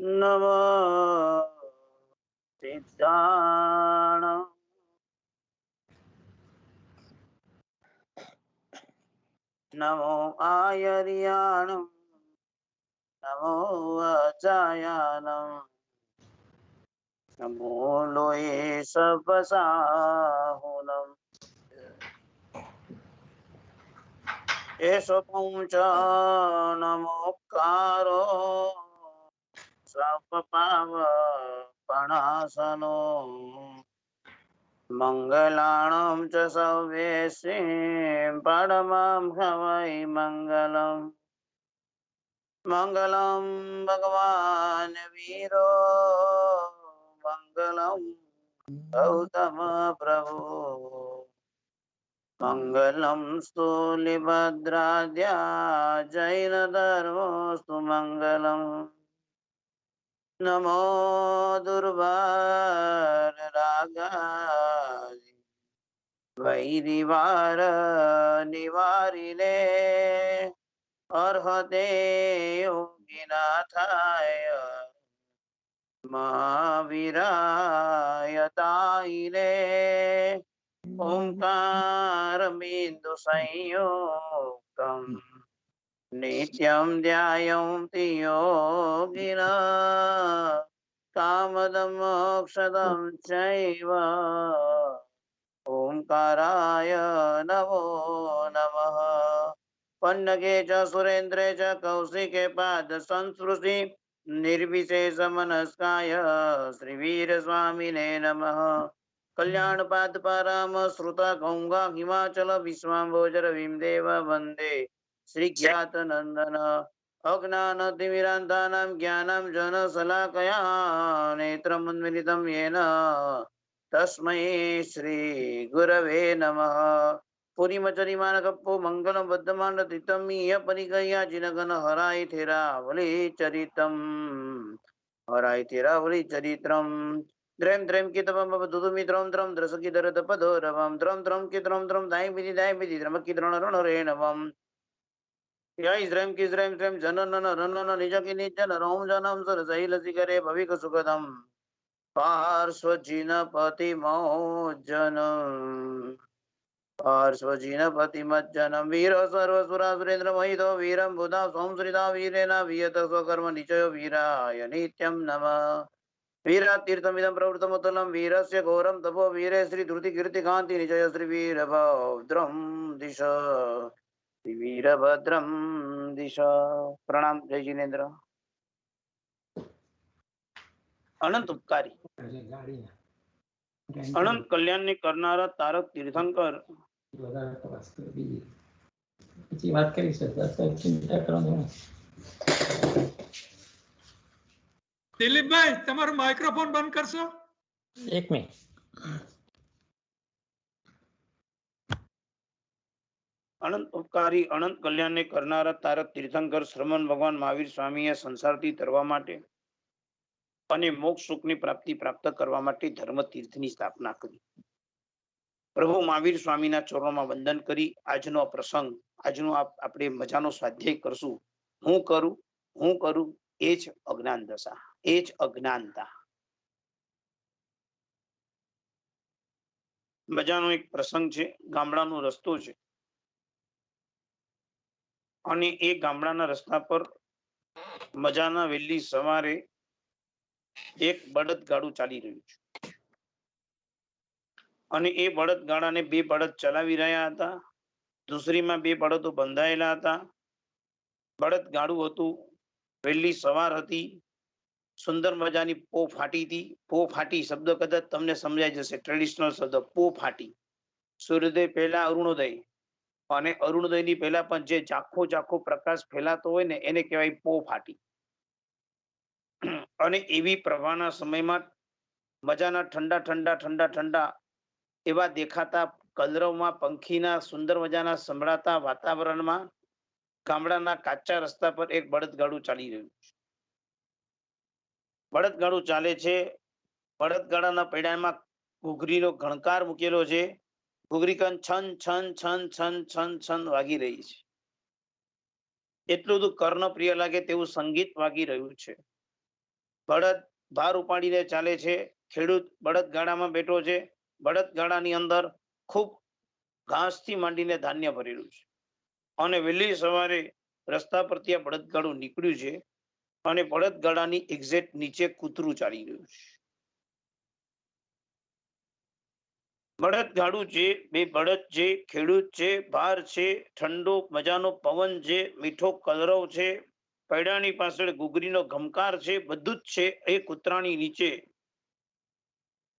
नमो सिद्धाणं नमो आयर्याणं नमो अजायानं नमो लोये सवसाहुनं एषो च नमोकारो सर्वपावपणासनो मङ्गलाणं च सव्येशीं परमं हवै मङ्गलम् मङ्गलं भगवान् वीरो मङ्गलं गौतम प्रभु मङ्गलं स्थूलिभद्राद्या जैनधर्मोऽस्तु मङ्गलम् नमो दुर्वाररागाय वैरिवार निवारिणे अर्हते योगिनाथाय महावीराय तायिने ओंकारबिन्दु संयुक्तं नित्यं ध्यायन्ति योगिनः कामदं मोक्षदं चैव ओंकाराय नमो नमः पन्नगे च सुरेन्द्रे च कौशिके पाद संस्पृशि निर्विशेषमनस्काय श्रीवीरस्वामिने नमः कल्याण पाद पाराम श्रुता गंगा हिमाचल विश्वाम्भोजर भीमदेव वंदे श्री ज्ञात नंदन अज्ञानतिमिरान्तानां ज्ञानं जनशलाकया नेत्रमुन्मिलितं येन तस्मै श्री गुरवे नमः पुरीमचरिमानकप्पो मंगलम बद्धमान तीतमीय परिगया जिनगन हराय थेरावली चरितम हराय थेरावली चरित्रम द्रेम द्रेम कितपम दुदुमित्रम द्रम द्रसकी दरद पदोरवम द्रम द्रम कित्रम द्रम दाय विधि द्रम किद्रण रण रे नवम यय द्रेम की द्रेम द्रेम जननन रनन निज की निजन रोम जनम सर सहिल सिकरे भविक सुखदम पार्श्वजिनपति मोजनम पार्श्वजिनपतिमज्जनं वीर सर्वसुरासुरेन्द्र महितो वीरं बुधा संश्रिता वीरेण वियत स्वकर्म निचयो वीराय नित्यं नमः वीरातीर्थमिदं प्रवृतमुत्तलं वीरस्य घोरं तपो वीरे श्रीधृतिकीर्तिकान्ति निचय श्रीवीरभद्रं दिश श्रीवीरभद्रं दिश। प्रणाम जय जिनेन्द्र। अनंत उपकारी अनंत कल्याण ने करनारा तारक तीर्थंकर વાત કરી છે ચિંતા કરવાનું દિલીપભાઈ તમારું માઇક્રોફોન બંધ કરશો? એક મિનિટ. अनंत उपकारी अनंत कल्याण ने करनारा तारक तीर्थंकर श्रमण भगवान महावीर स्वामीए संसारથી તરવા માટે અને મોક્ષ સુખની પ્રાપ્તિ પ્રાપ્ત કરવા માટે ધર્મ તીર્થની સ્થાપના કરી. પ્રભુ મહાવીર સ્વામીના ચરણોમાં વંદન કરી આજનો પ્રસંગ આજનો આપણે મજાનો સ્વાધ્યાય કરશું. હું કરું એ જ અજ્ઞાન દશા, એ જ અજ્ઞાનતા. મજાનો એક પ્રસંગ છે. ગામડાનો રસ્તો છે અને એ ગામડાના રસ્તા પર મજાના વહેલી સવારે એક બળદગાડું ચાલી રહ્યું છે અને એ બળદગાડાને બે બળદ ચલાવી રહ્યા હતા. દૂસરીમાં બે બળદો બંધાયેલા હતા. બળદગાડું હતું, વહેલી સવાર હતી, સુંદર મજાની પો ફાટી હતી. પો ફાટી શબ્દ કદાચ તમને સમજાઈ જશે, ટ્રેડિશનલ શબ્દ પો ફાટી. સૂર્યોદય પહેલા અરુણોદય અને અરુણોદયની પહેલા પણ જે ઝાંખો પ્રકાશ ફેલાતો હોય ને એને કહેવાય પો ફાટી. અને એવી પ્રવાહના સમયમાં મજાના ઠંડા એવા દેખાતા કલરવમાં પંખીના સુંદર મજાના સંભળાતા વાતાવરણમાં ગામડાના કાચા રસ્તા પર એક બળદગાડું ચાલી રહ્યું છે. બળદગાડું ચાલે છે. બળદગાડાના પૈડામાં ઘૂઘરીનો ઘણકાર મૂકેલો છે. ઘૂઘરી કન છન છન છન છન છન છન વાગી રહી છે. એટલું બધું કર્ણપ્રિય લાગે તેવું સંગીત વાગી રહ્યું છે. બળદ ભાર ઉપાડીને ચાલે છે, ખેડૂત બળદગાડામાં બેઠો છે, બળદગાડાની અંદર ખૂબ ઘાસથી માંડીને ધાન્ય ભરેલું છે અને વહેલી સવારે રસ્તા પરથી આ બળદગાડું નીકળ્યું છે અને બળદગાડાની એક્ઝેક્ટ નીચે કૂતરું ચાલી રહ્યું છે. બળદગાડું છે, બે બળદ છે, ખેડૂત છે, ભાર છે, ઠંડો મજાનો પવન છે, મીઠો કલરવ છે, પૈડાની પાછળ ઘૂઘરીનો ઘમકાર છે, બધું જ છે. એ કૂતરાની નીચે,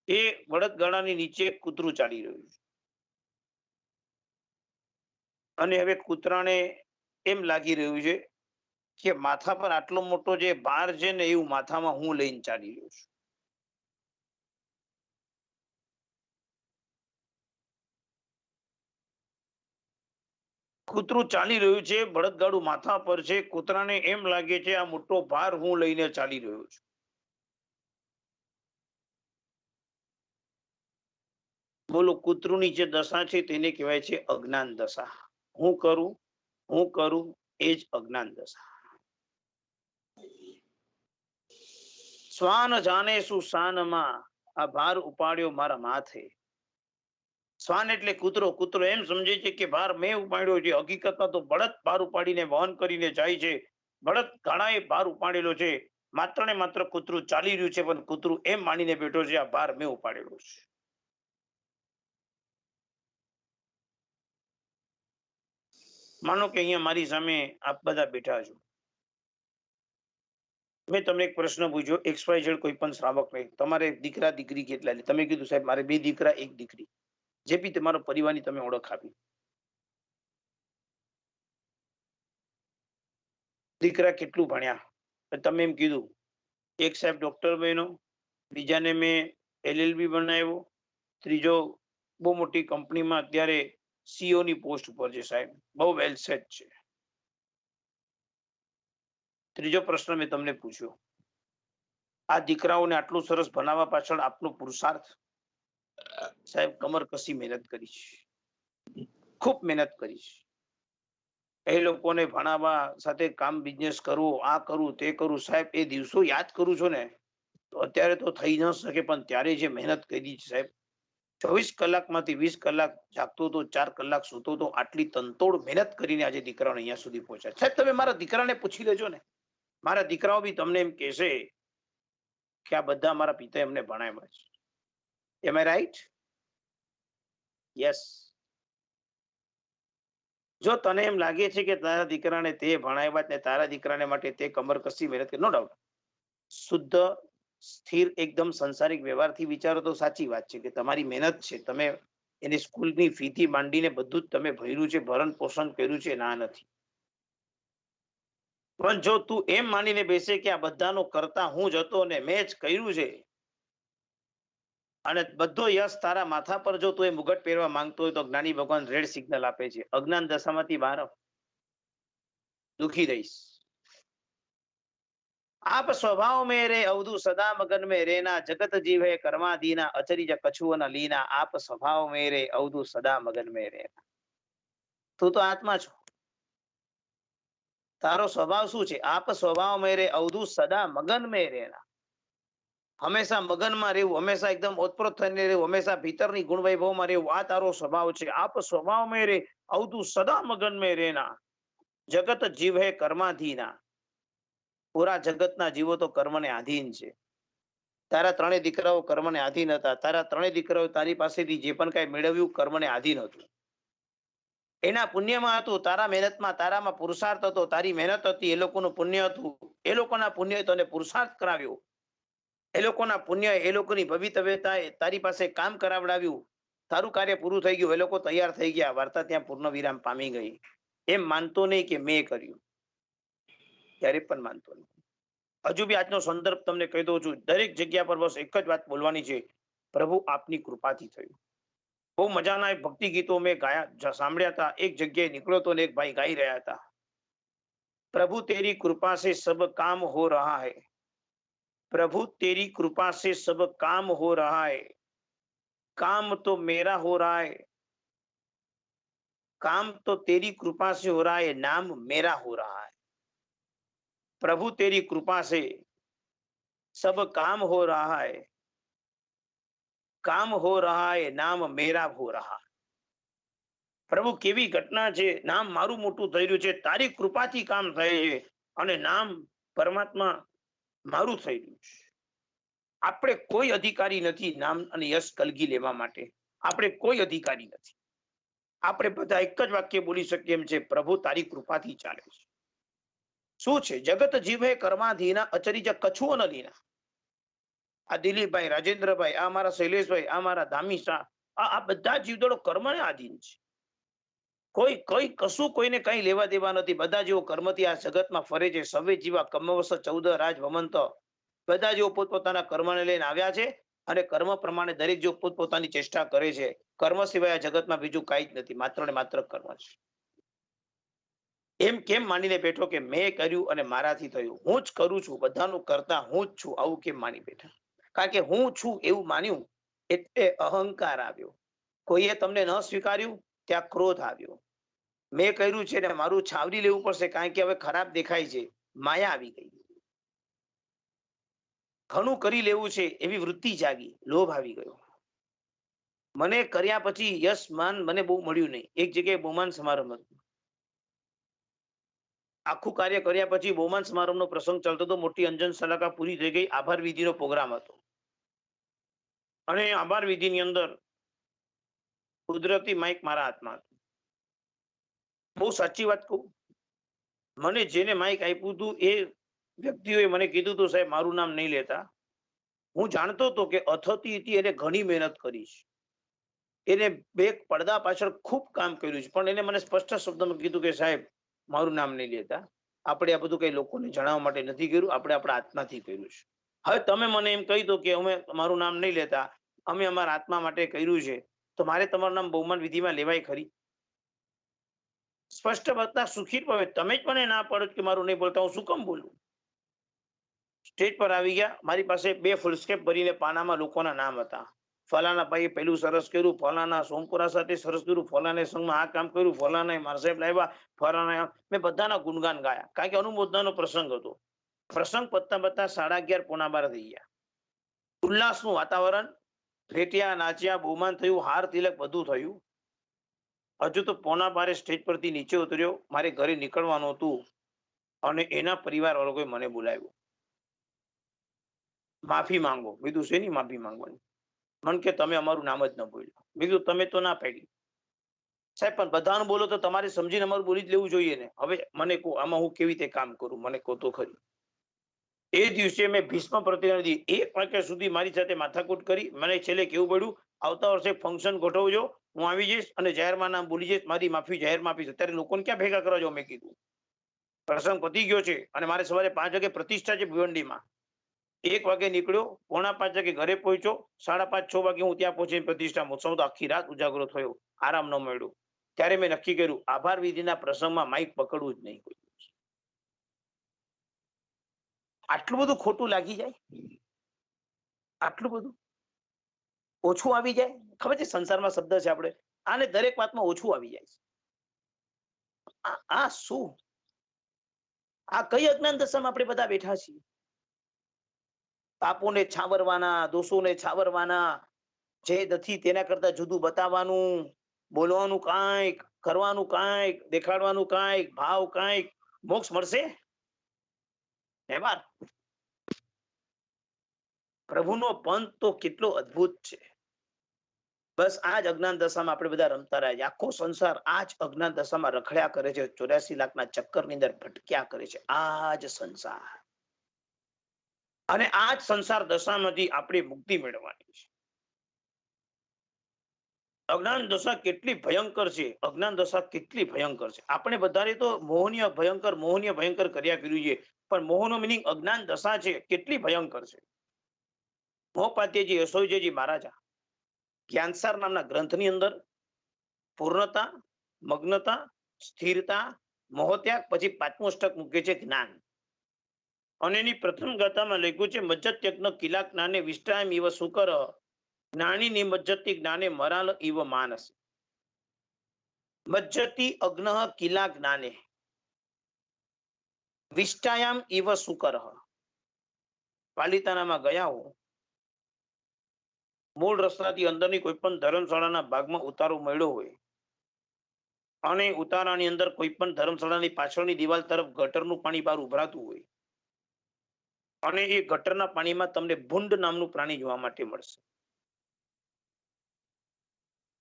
એ બળદગાડાની નીચે કૂતરું ચાલી રહ્યું છે અને હવે કૂતરાને એમ લાગી રહ્યું છે કે માથા પર આટલો મોટો જે ભાર છે ને એવું માથામાં હું લઈને ચાલી રહ્યો છું. કૂતરું ચાલી રહ્યું છે, બળદગાડું માથા પર છે, કૂતરાને એમ લાગે છે આ મોટો ભાર હું લઈને ચાલી રહ્યો છું. બોલો, કૂતરુંની જે દશા છે તેને કહેવાય છે અજ્ઞાન દશા. હું કરું એ જ અજ્ઞાન દશા. શ્વાન જાણે શું શાનમાં, આ ભાર ઉપાડ્યો મારા માથે. શ્વાન એટલે કૂતરો. કૂતરો એમ સમજે છે કે ભાર મેં ઉપાડ્યો છે. હકીકતમાં તો બળદ ભાર ઉપાડીને વહન કરીને જાય છે. બળદ ઘાણાએ ભાર ઉપાડેલો છે. માત્ર ને માત્ર કૂતરું ચાલી રહ્યું છે, પણ કૂતરું એમ માનીને બેઠો છે આ ભાર મેં ઉપાડેલો છે. માનો કે અહીંયા મારી સામે આપ બધા બેઠા છો. મેં તમને એક પ્રશ્ન પૂછ્યો, XYZ કોઈ પણ શ્રાવક નહીં, તમારે દીકરા દીકરી કેટલા? તમે કીધું સાહેબ મારે 2 દીકરા 1 દીકરી. જે બી તમારો પરિવારની તમે ઓળખ આપી. દીકરા કેટલું ભણ્યા? તમે એમ કીધું એક સાહેબ ડોક્ટર બન્યો, બીજાને મેં LLB બનાવ્યો, ત્રીજો બહુ મોટી કંપનીમાં અત્યારે CEO ની પોસ્ટ ઉપર છે સાહેબ, બહુ વેલ સેટ છે. ત્રીજો પ્રશ્ન મેં તમને પૂછ્યો, આ દીકરાઓને આટલું સરસ બનાવવા પાછળ આપનો પુરુષાર્થ? સાહેબ કમર કસી મહેનત કરી છે, ખૂબ મહેનત કરી છે. એ લોકોને ભણાવવા, સાથે કામ બિઝનેસ કરવું, આ કરવું તે કરવું. સાહેબ એ દિવસો યાદ કરું છું ને તો અત્યારે તો થઈ ન શકે, પણ ત્યારે જે મહેનત કરી છે સાહેબ, 24 કલાકમાંથી 20 કલાક જાગતો તો, 4 કલાક સૂતો તો, આટલી તનતોડ મહેનત કરીને આજે દીકરાઓને અહીંયા સુધી પહોંચ્યા. સાહેબ તમે મારા દીકરાને પૂછી લેજો ને, મારા દીકરાઓ બી તમને એમ કહેશે કે આ બધા મારા પિતાએ એમને ભણાવ્યા છે. એમ આઈ રાઈટ? યસ. જો તને એમ લાગે છે કે તારા દીકરાને તે ભણાવ્યા ને તારા દીકરાને માટે તે કમર કસી મહેનત કરી, નો ડાઉટ, શુદ્ધ સ્થિર એકદમ સંસારિક વ્યવહારથી વિચારો તો સાચી વાત છે કે તમારી મહેનત છે, તમે એની સ્કૂલની ફી થી માંડીને બધું જ તમે ભર્યું છે, ભરણ પોષણ કર્યું છે, ના નથી. પણ જો તું એમ માનીને બેસે કે આ બધાનો કરતા હું જ હતો ને મેં જ કર્યું છે, અને બધો યશ તારા માથા પર જો તું એ મુગટ પહેરવા માંગતો હોય તો જ્ઞાની ભગવાન રેડ સિગ્નલ આપે છે, અજ્ઞાન દશામાંથી બહાર આવ, દુખી રહીશ. आप स्वभाव मेरे अवधु सदा मगन में रहना, जगत जीव है कर्माधीना, अचरिज कछुअन लीना, आप स्वभाव मेरे अवधु सदा मगन में रहना. તું તો આત્મા છો, તારો સ્વભાવ શું છે? આપ સ્વભાવ મેરે અવધુ સદા મગન में रहना, હંમેશા મગનમાં રહેવું, હંમેશા એકદમ ઓતપ્રોત થઈને રહેવું, હંમેશા ભીતરની ગુણ વૈભવમાં રહેવું, આ તારો સ્વભાવ છે. આપ સ્વભાવ મેરે અવધુ સદા મગન में रहना, જગત જીવ હે કર્માધીના, પૂરા જગતના જીવો તો કર્મને આધીન છે. તારા 3 દીકરાઓ કર્મને આધીન હતા. તારા 3 દીકરાઓ તારી પાસેથી જે પણ કઈ મેળવ્યું કર્મને આધીન હતું. એના પુણ્યમાં હતું, તારા મહેનતમાં, તારામાં પુરુષાર્થ હતો, તારી મહેનત હતી, એ લોકોનું પુણ્ય હતું, એ લોકોના પુણ્ય તને પુરુષાર્થ કરાવ્યો, એ લોકોના પુણ્ય, એ લોકોની ભવિતવ્યતાએ તારી પાસે કામ કરાવડાવ્યું, તારું કાર્ય પૂરું થઈ ગયું, એ લોકો તૈયાર થઈ ગયા, વાર્તા ત્યાં પૂર્ણ વિરામ પામી ગઈ. એમ માનતો નહીં કે મેં કર્યું, ક્યારે પણ માનતો નહીં. હજુ બી આજનો સંદર્ભ તમને કહી દઉં છું, દરેક જગ્યા પર બસ એક જ વાત બોલવાની છે, પ્રભુ આપની કૃપાથી થયું. બહુ મજાના ભક્તિ ગીતો મેં ગાયા, સાંભળ્યા હતા. એક જગ્યાએ નીકળ્યો તો ને એક ભાઈ ગાઈ રહ્યા હતા, પ્રભુ તેરી કૃપા से सब काम हो रहा है, प्रभु तेरी कृपा से सब काम हो रहा है, काम तो मेरा हो रहा है, काम तो तेरी कृपा से हो रहा है, नाम मेरा हो रहा है. प्रभु तेरी कृपा से सब काम हो रहा है, કામ હો રહા હે, નામ મેરા હો રહા. પ્રભુ કેવી ઘટના છે, નામ મારું મોટું થઈ રહ્યું છે, તારી કૃપાથી કામ થાય છે અને નામ પરમાત્મા મારું થઈ રહ્યું છે. આપણે કોઈ અધિકારી નથી નામ અને યશ કલગી લેવા માટે. આપણે કોઈ અધિકારી નથી. આપણે બધા એક જ વાક્ય બોલી શકીએ એમ છે, પ્રભુ તારી કૃપાથી ચાલે છે. શું છે? જગત જીવે કર્માધીના અચરીજ કછુઓ ન લીના. આ દિલીપભાઈ, રાજેન્દ્રભાઈ, આ મારા શૈલેષભાઈ, આ મારા ધામી શાહ, આ બધા જીવદળો કર્મને આધીન છે. કોઈ કશું કોઈને કઈ લેવા દેવા નથી. બધા જેવો કર્મથી આ જગતમાં ફરે છે. સવે જીવા કમવસ 14 રાજ વમંત. બધા જેવો પોતપોતાના કર્મને લઈને આવ્યા છે અને કર્મ પ્રમાણે દરેક જેવો પોતપોતાની ચેષ્ટા કરે છે. કર્મ સિવાય આ જગતમાં બીજું કાંઈ જ નથી, માત્ર ને માત્ર કર્મ છે. એમ કેમ માનીને બેઠો કે મેં કર્યું અને મારાથી થયું, હું જ કરું છું, બધાનું કરતા હું જ છું, આવું કેમ માની બેઠા? કારણ કે હું છું એવું માન્યું એટલે અહંકાર આવ્યો. કોઈએ તમને ન સ્વીકાર્યું, ત્યાં ક્રોધ આવ્યો. મેં કર્યું છે ને મારું છાવરી લેવું પડશે કારણ કે હવે ખરાબ દેખાય છે, માયા આવી ગઈ. ઘણું કરી લેવું છે એવી વૃત્તિ જાગી, લોભ આવી ગયો. મને કર્યા પછી યશ માન મને બહુ મળ્યું નહીં. એક જગ્યાએ બહુમાન સમારંભ હતો. આખું કાર્ય કર્યા પછી બહુમાન સમારંભનો પ્રસંગ ચાલતો હતો. મોટી અંજન સલાકા પૂરી થઈ ગઈ. આભાર વિધિનો પ્રોગ્રામ હતો અને આભાર વિધિની અંદર કુદરતી માઇક મારા હાથમાં હતું. બહુ સાચી વાત કહું, મને જેને માઇક આપ્યું હતું એ વ્યક્તિઓએ મને કીધું હતું, સાહેબ મારું નામ નહીં લેતા. હું જાણતો હતો કે અથતી હતી, એને ઘણી મહેનત કરી છે, એને બે પડદા પાછળ ખૂબ કામ કર્યું છે, પણ એને મને સ્પષ્ટ શબ્દમાં કીધું કે સાહેબ મારું નામ નહીં લેતા. આપણે આ બધું કઈ લોકોને જણાવવા માટે નથી કર્યું, આપણે આપણા આત્માથી કર્યું છે. હવે તમે મને એમ કહી દો કે અમે તમારું નામ નહીં લેતા, અમે અમારા આત્મા માટે કર્યું છે, તો મારે તમારું નામ બહુમાન વિધિમાં લેવાય ખરી? સ્પષ્ટ વક્તા સુખી પવે. તમે જ મને ના પડો કે મારું નહીં બોલતા, હું શું કામ બોલું? સ્ટેજ પર આવી ગયા. મારી પાસે 2 ફૂલસ્કેપ ભરીને પાનામાં લોકોના નામ હતા. ફલાના ભાઈએ પેલું સરસ કર્યું, ફલાના સોમપુરા સાથે સરસ કર્યું, ફલાને સંઘમાં આ કામ કર્યું, ફલાના મારા સાહેબ લાવ્યા, ફલાના. મેં બધાના ગુણગાન ગાયા કારણ કે અનુમોદનાનો પ્રસંગ હતો. પ્રસંગ પતતા 11:30 પોણા 12 થઈ ગયા. ઉલ્લાસનું વાતાવરણ, ફેટિયા, નાચ્યા, બહુમાન થયું, હાર તિલક બધું થયું. હજુ તો પોણા 12 સ્ટેજ પરથી નીચે ઉતર્યો. મારે ઘરે નીકળવાનું હતું અને એના પરિવાર વાળોએ મને બોલાવ્યો. માફી માંગો. બીજું શેની માફી માંગવાની? મન કે તમે અમારું નામ જ ન બોલ્યો. બીજું તમે તો ના પાડી. સાહેબ પણ બધાનું બોલો તો તમારે સમજીને અમારું બોલી જ લેવું જોઈએ ને. હવે મને કહો આમાં હું કેવી રીતે કામ કરું, મને કહો તો ખરી. એ દિવસે મેં ભીષ્મ પ્રતિનિધિ 1 વાગ્યા સુધી મારી સાથે માથાકૂટ કરી. મને છેલ્લે કેવું પડ્યું, આવતા વર્ષે ફંક્શન ગોઠવજો, હું આવી જઈશ અને જાહેરમાં નામ બોલી જઈશ, મારી માફી જાહેરમાં આપીશ. અત્યારે લોકોને ક્યાં ભેગા કરવા જાવ? મેં કીધું પ્રસંગ પતી ગયો છે અને મારે સવારે 5 વાગે પ્રતિષ્ઠા છે ભિવંડીમાં. 1 વાગે નીકળ્યો, પોણા 5 વાગે ઘરે પહોંચ્યો, 5:30 6 વાગે હું ત્યાં પહોંચીને પ્રતિષ્ઠા મહોત્સવ તો આખી રાત ઉજાગરો થયો, આરામ ન મળ્યો. ત્યારે મેં નક્કી કર્યું આભાર વિધિના પ્રસંગમાં માઇક પકડવું જ નહીં. આટલું બધું ખોટું લાગી જાય, આટલું બધું ઓછું આવી જાય. ખબર છે સંસારમાં શબ્દ છે આપણે, આને દરેક વાતમાં ઓછું આવી જાય છે. આ શું, આ કઈ અજ્ઞાન દશામાં આપણે બધા બેઠા છીએ? પાપોને છાવરવાના, દોષોને છાવરવાના, જે નથી તેના કરતા જુદું બતાવવાનું, બોલવાનું કાંઈક, કરવાનું કાંઈક, દેખાડવાનું કાંઈક, ભાવ કાંઈક. મોક્ષ મળશે? એમાં પ્રભુનો પંથ તો કેટલો અદ્ભુત છે. બસ આ જ અજ્ઞાન દશામાં આપણે બધા રમતા રહ્યા છે. આખો સંસાર આ જ અજ્ઞાન દશામાં રખડ્યા કરે છે, 84 લાખના ચક્કરની અંદર ભટક્યા કરે છે. આ જ સંસાર, અને આ જ સંસાર દશામાંથી આપણે મુક્તિ મેળવવાની છે. અજ્ઞાન દશા કેટલી ભયંકર છે, અજ્ઞાન દશા કેટલી ભયંકર છે. આપણે બધાને તો મોહનીય ભયંકર કર્યા કર્યું છે, પણ મોહનો મિનિંગ અજ્ઞાન દશા છે, કેટલી ભયંકર છે. મોહપાત્યજી યશોજીજી મહારાજા જ્ઞાનસાર નામના ગ્રંથની અંદર પૂર્ણતા, મગ્નતા, સ્થિરતા, મોહત્યાગ, પછી 5મું અષ્ટક મૂકે છે જ્ઞાન. અને એની પ્રથમ ગાથામાં લખ્યું છે મજ્જત્યજ્ઞ કિલા જ્ઞાને વિષ્ટાયમ ઇવ સુકર જ્ઞાની નિમજ્જતિ જ્ઞાને મરાલ ઇવ માનસ. મજ્જતિ અગ્નઃ કિલા જ્ઞાને વિષ્ટાયામ ઇવ સુકર. પાલિતાણામાં ગયા હો, મૂળ રસ્તાથી અંદરની કોઈ પણ ધર્મશાળાના ભાગમાં ઉતારો મળ્યો હોય અને ઉતારાની અંદર કોઈ પણ ધર્મશાળાની પાછળની દિવાલ તરફ ગટરનું પાણી બહાર ઉભરાતું હોય અને એ ગટરના પાણીમાં તમને ભૂંડ નામનું પ્રાણી જોવા માટે મળશે.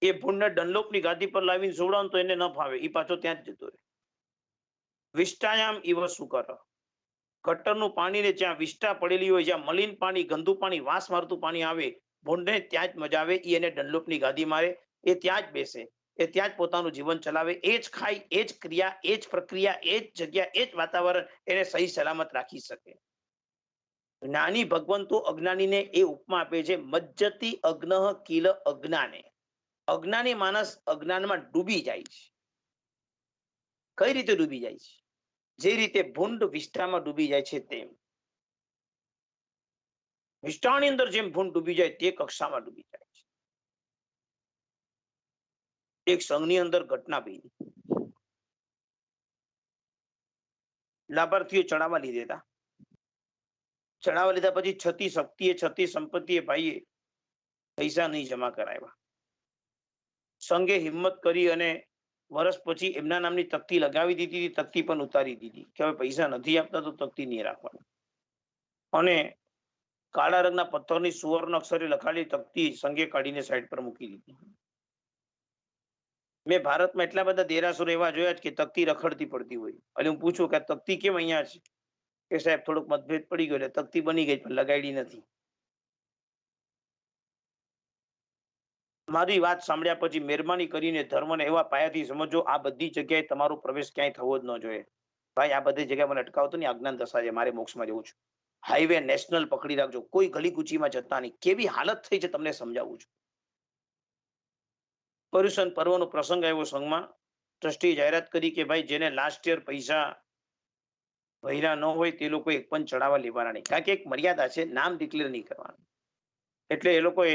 એ ભૂંડને ડનલોપની ગાદી પર લાવીને સુવડાવો તો એને ન ફાવે, એ પાછો ત્યાં જ જતો રહે. વિષ્ટાયામ ઇવ સુકર, ગટરનું પાણી ને જ્યાં વિષ્ટા પડેલી હોય, જ્યાં મલિન પાણી, ગંદુ પાણી, વાસ મારતું પાણી આવે, ભૂંડને ત્યાં જ મજા આવે. એને ડનલોપની ગાદી મારે, એ ત્યાં જ બેસે, એ ત્યાં જ પોતાનું જીવન ચલાવે, એ જ ખાય, એ જ ક્રિયા, એ જ પ્રક્રિયા, એ જ જગ્યા, એ જ વાતાવરણ એને સહી સલામત રાખી શકે. જ્ઞાની ભગવંતો અજ્ઞાનીને એ ઉપમા આપે છે, મજ્જતી અગ્નઃ કિલ અજ્ઞાને. અજ્ઞાની માણસ અજ્ઞાનમાં ડૂબી જાય છે. કઈ રીતે ડૂબી જાય છે? જે રીતે ભૂંડ વિષ્ટામાં ડૂબી જાય છે તેમ. વિષ્ટાની અંદર જેમ ભૂંડ ડૂબી જાય તે કક્ષામાં ડૂબી જાય છે. એક સંઘની અંદર ઘટના બની. લાભાર્થીઓ ચડાવવા લીધા. ચડાવવા લીધા પછી છતી શક્તિએ, છતી સંપત્તિએ ભાઈએ પૈસા નહીં જમા કરાવ્યા. સંઘે હિંમત કરી અને વર્ષ પછી એમના નામની તકતી લગાવી દીધી, તકતી પણ ઉતારી દીધી કે હવે પૈસા નથી આપતા તો તકતી નહીં રાખવાના. અને કાળા રંગના પથ્થરની સુવર્ણ અક્ષરે લખાયેલી તકતી સંઘે કાઢીને સાઈડ પર મૂકી દીધી. મેં ભારતમાં એટલા બધા દેરાસરો એવા જોયા છે કે તકતી રખડતી પડતી હોય, અને હું પૂછું કે આ તકતી કેમ અહીંયા છે, કે સાહેબ થોડોક મતભેદ પડી ગયો એટલે તકતી બની ગઈ પણ લગાડી નથી. મારી વાત સાંભળ્યા પછી મહેરબાની કરીને ધર્મને એવા પાયાથી સમજો, આ બધી જગ્યાએ તમારો પ્રવેશ ક્યાંય થવો જ ન જોઈએ. ભાઈ, આ બધી જગ્યાએ મને અટકાવતો નહીં, આજ્ઞાન દશા છે, મારે મોક્ષમાં જવું છું. હાઈવે નેશનલ પકડી રાખજો, કોઈ ગલી કુચીમાં જતા નહીં. કેવી હાલત થઈ છે તમને સમજાવું છું. પર્યુષણ પર્વનો પ્રસંગ આવ્યો સંઘમાં. ટ્રસ્ટીએ જાહેરાત કરી કે ભાઈ જેને લાસ્ટ યર પૈસા ભર્યા ન હોય તે લોકો એક પણ ચડાવવા લેવાના નહીં, કારણ કે એક મર્યાદા છે, નામ ડિક્લેર નહીં કરવાનું. એટલે એ લોકોએ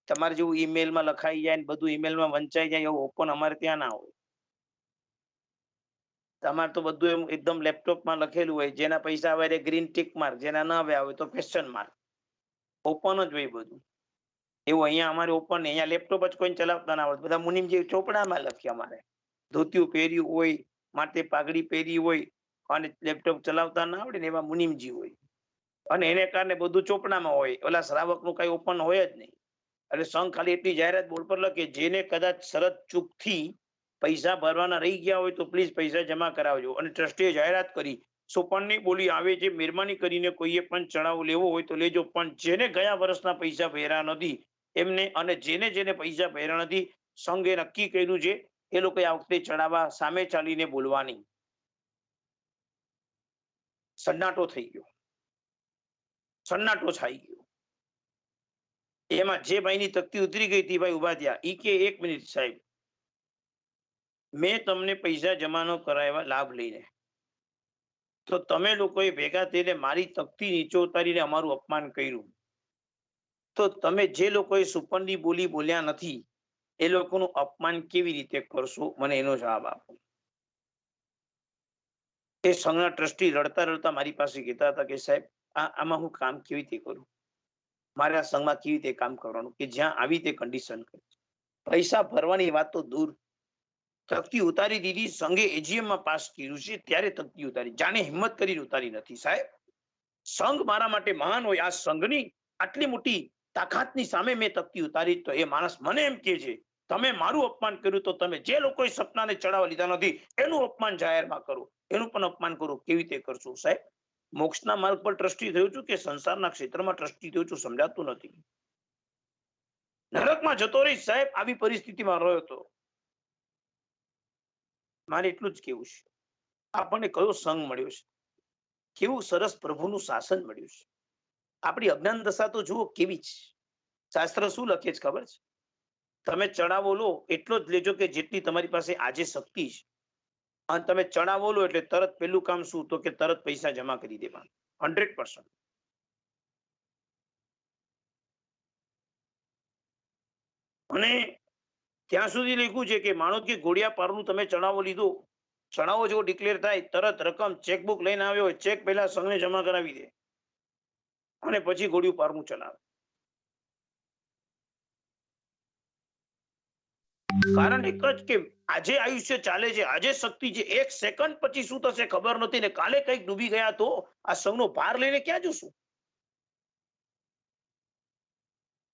તમારે જેવું ઈમેલમાં લખાઈ જાય ને બધું ઈમેલમાં વંચાઈ જાય એવું ઓપન અમારે ત્યાં ના હોય. તમારે તો બધું એમ એકદમ લેપટોપમાં લખેલું હોય, જેના પૈસા આવે ગ્રીન ટીક માર્ક, જેના ના આવે તો ક્વેશ્ચન માર્ક. ઓપન જ હોય બધું. એવું અહીંયા અમારે ઓપન નહીં, અહીંયા લેપટોપ જ કોઈને ચલાવતા ના આવડે, બધા મુનિમજી ચોપડામાં લખ્યા. અમારે ધોતિયું પહેર્યું હોય, માથે પાઘડી પહેરી હોય અને લેપટોપ ચલાવતા ના આવડે ને એવા મુનિમજી હોય, અને એને કારણે બધું ચોપડામાં હોય. ઓલા શ્રાવકનું કઈ ઓપન હોય જ નહીં. એટલે સંઘ ખાલી એટલી જાહેરાત બોર્ડ પર લખે, જેને કદાચ શરત ચૂકથી પૈસા ભરવાના રહી ગયા હોય તો પ્લીઝ પૈસા જમા કરાવજો. અને ટ્રસ્ટીએ જાહેરાત કરી, સોપાનની બોલી આવે છે, મહેરબાની કરીને કોઈએ પણ ચડાવો લેવો હોય તો લેજો, પણ જેને ગયા વર્ષના પૈસા ભર્યા નથી એમને, અને જેને પૈસા ભર્યા નથી, સંઘે નક્કી કર્યું છે એ લોકો આ વખતે ચડાવવા સામે ચાલીને બોલવાની. સન્નાટો થઈ ગયો, સન્નાટો છાઈ ગયો. એમાં જે ભાઈની તકતી ઉતરી ગઈ હતી, ભાઈ ઉભા થયા. ઈ કે 1 મિનિટ સાહેબ, મેં તમને પૈસા જમા ન કરાવ્યા લાભ લઈને, તો તમે લોકોએ ભેગા થઈને મારી તકતી નીચે ઉતારીને અમારું અપમાન કર્યું, તો તમે જે લોકોએ સુપરની બોલી બોલ્યા નથી એ લોકોનું અપમાન કેવી રીતે કરશો? મને એનો જવાબ આપો. એ સંઘના ટ્રસ્ટી રડતા રડતા મારી પાસે કહેતા હતા કે સાહેબ આમાં હું કામ કેવી રીતે કરું, મારે આ સંઘમાં કેવી રીતે કામ કરવાનું કે જ્યાં આવી તે કન્ડિશન કરી. પૈસા ભરવાની વાત તો દૂર, તકતી ઉતારી દીધી. સંઘે એજીએમમાં પાસ કર્યું છે ત્યારે તકતી ઉતારી, જાણે હિંમત કરીને ઉતારી નથી. સાહેબ, સંઘ મારા માટે મહાન હોય, આ સંઘની આટલી મોટી તાકાતની સામે મેં તકતી ઉતારી, તો એ માણસ મને એમ કે છે તમે મારું અપમાન કર્યું, તો તમે જે લોકોએ સપનાને ચડાવવા લીધા નથી એનું અપમાન જાહેરમાં કરો, એનું પણ અપમાન કરો. કેવી રીતે કરશું? સાહેબ, મોક્ષના માર્ગ પર ટ્રસ્ટી થયું છું કે સંસારના ક્ષેત્રમાં ટ્રસ્ટી થયું છું સમજાતું નથી. નરકમાં જતો રહી સાહેબ, આવી પરિસ્થિતિમાં રહ્યો હતો. મારે એટલું જ કેવું છે, આપણને કયો સંઘ મળ્યો છે, કેવું સરસ પ્રભુનું શાસન મળ્યું છે. આપણી અજ્ઞાન દશા તો જુઓ કેવી છે. શાસ્ત્ર શું લખે છે ખબર છે? તમે ચડાવો લો એટલો જ લેજો કે જેટલી તમારી પાસે આજે શક્તિ છે, અને તમે ચડાવો લો એટલે તરત પેલું કામ શું, તો કે તરત પૈસા જમા કરી દેવાનું 100%. અને ત્યાં સુધી લખ્યું છે કે માનો કે ઘોડિયા પારનું તમે ચડાવો લીધો ચણાવો જેવો ડિક્લેર થાય તરત રકમ ચેકબુક લઈને આવ્યો હોય, ચેક પહેલા સંઘને જમા કરાવી દે અને પછી ઘોડિયું પારમું ચલાવે. કારણ એક જ કે આજે આયુષ્ય ચાલે છે, આજે શક્તિ છે, 1 સેકન્ડ પછી શું થશે ખબર નથી ને કાલે કઈક ડૂબી ગયા તો આ સંઘનો ભાર લઈને ક્યાં જશું?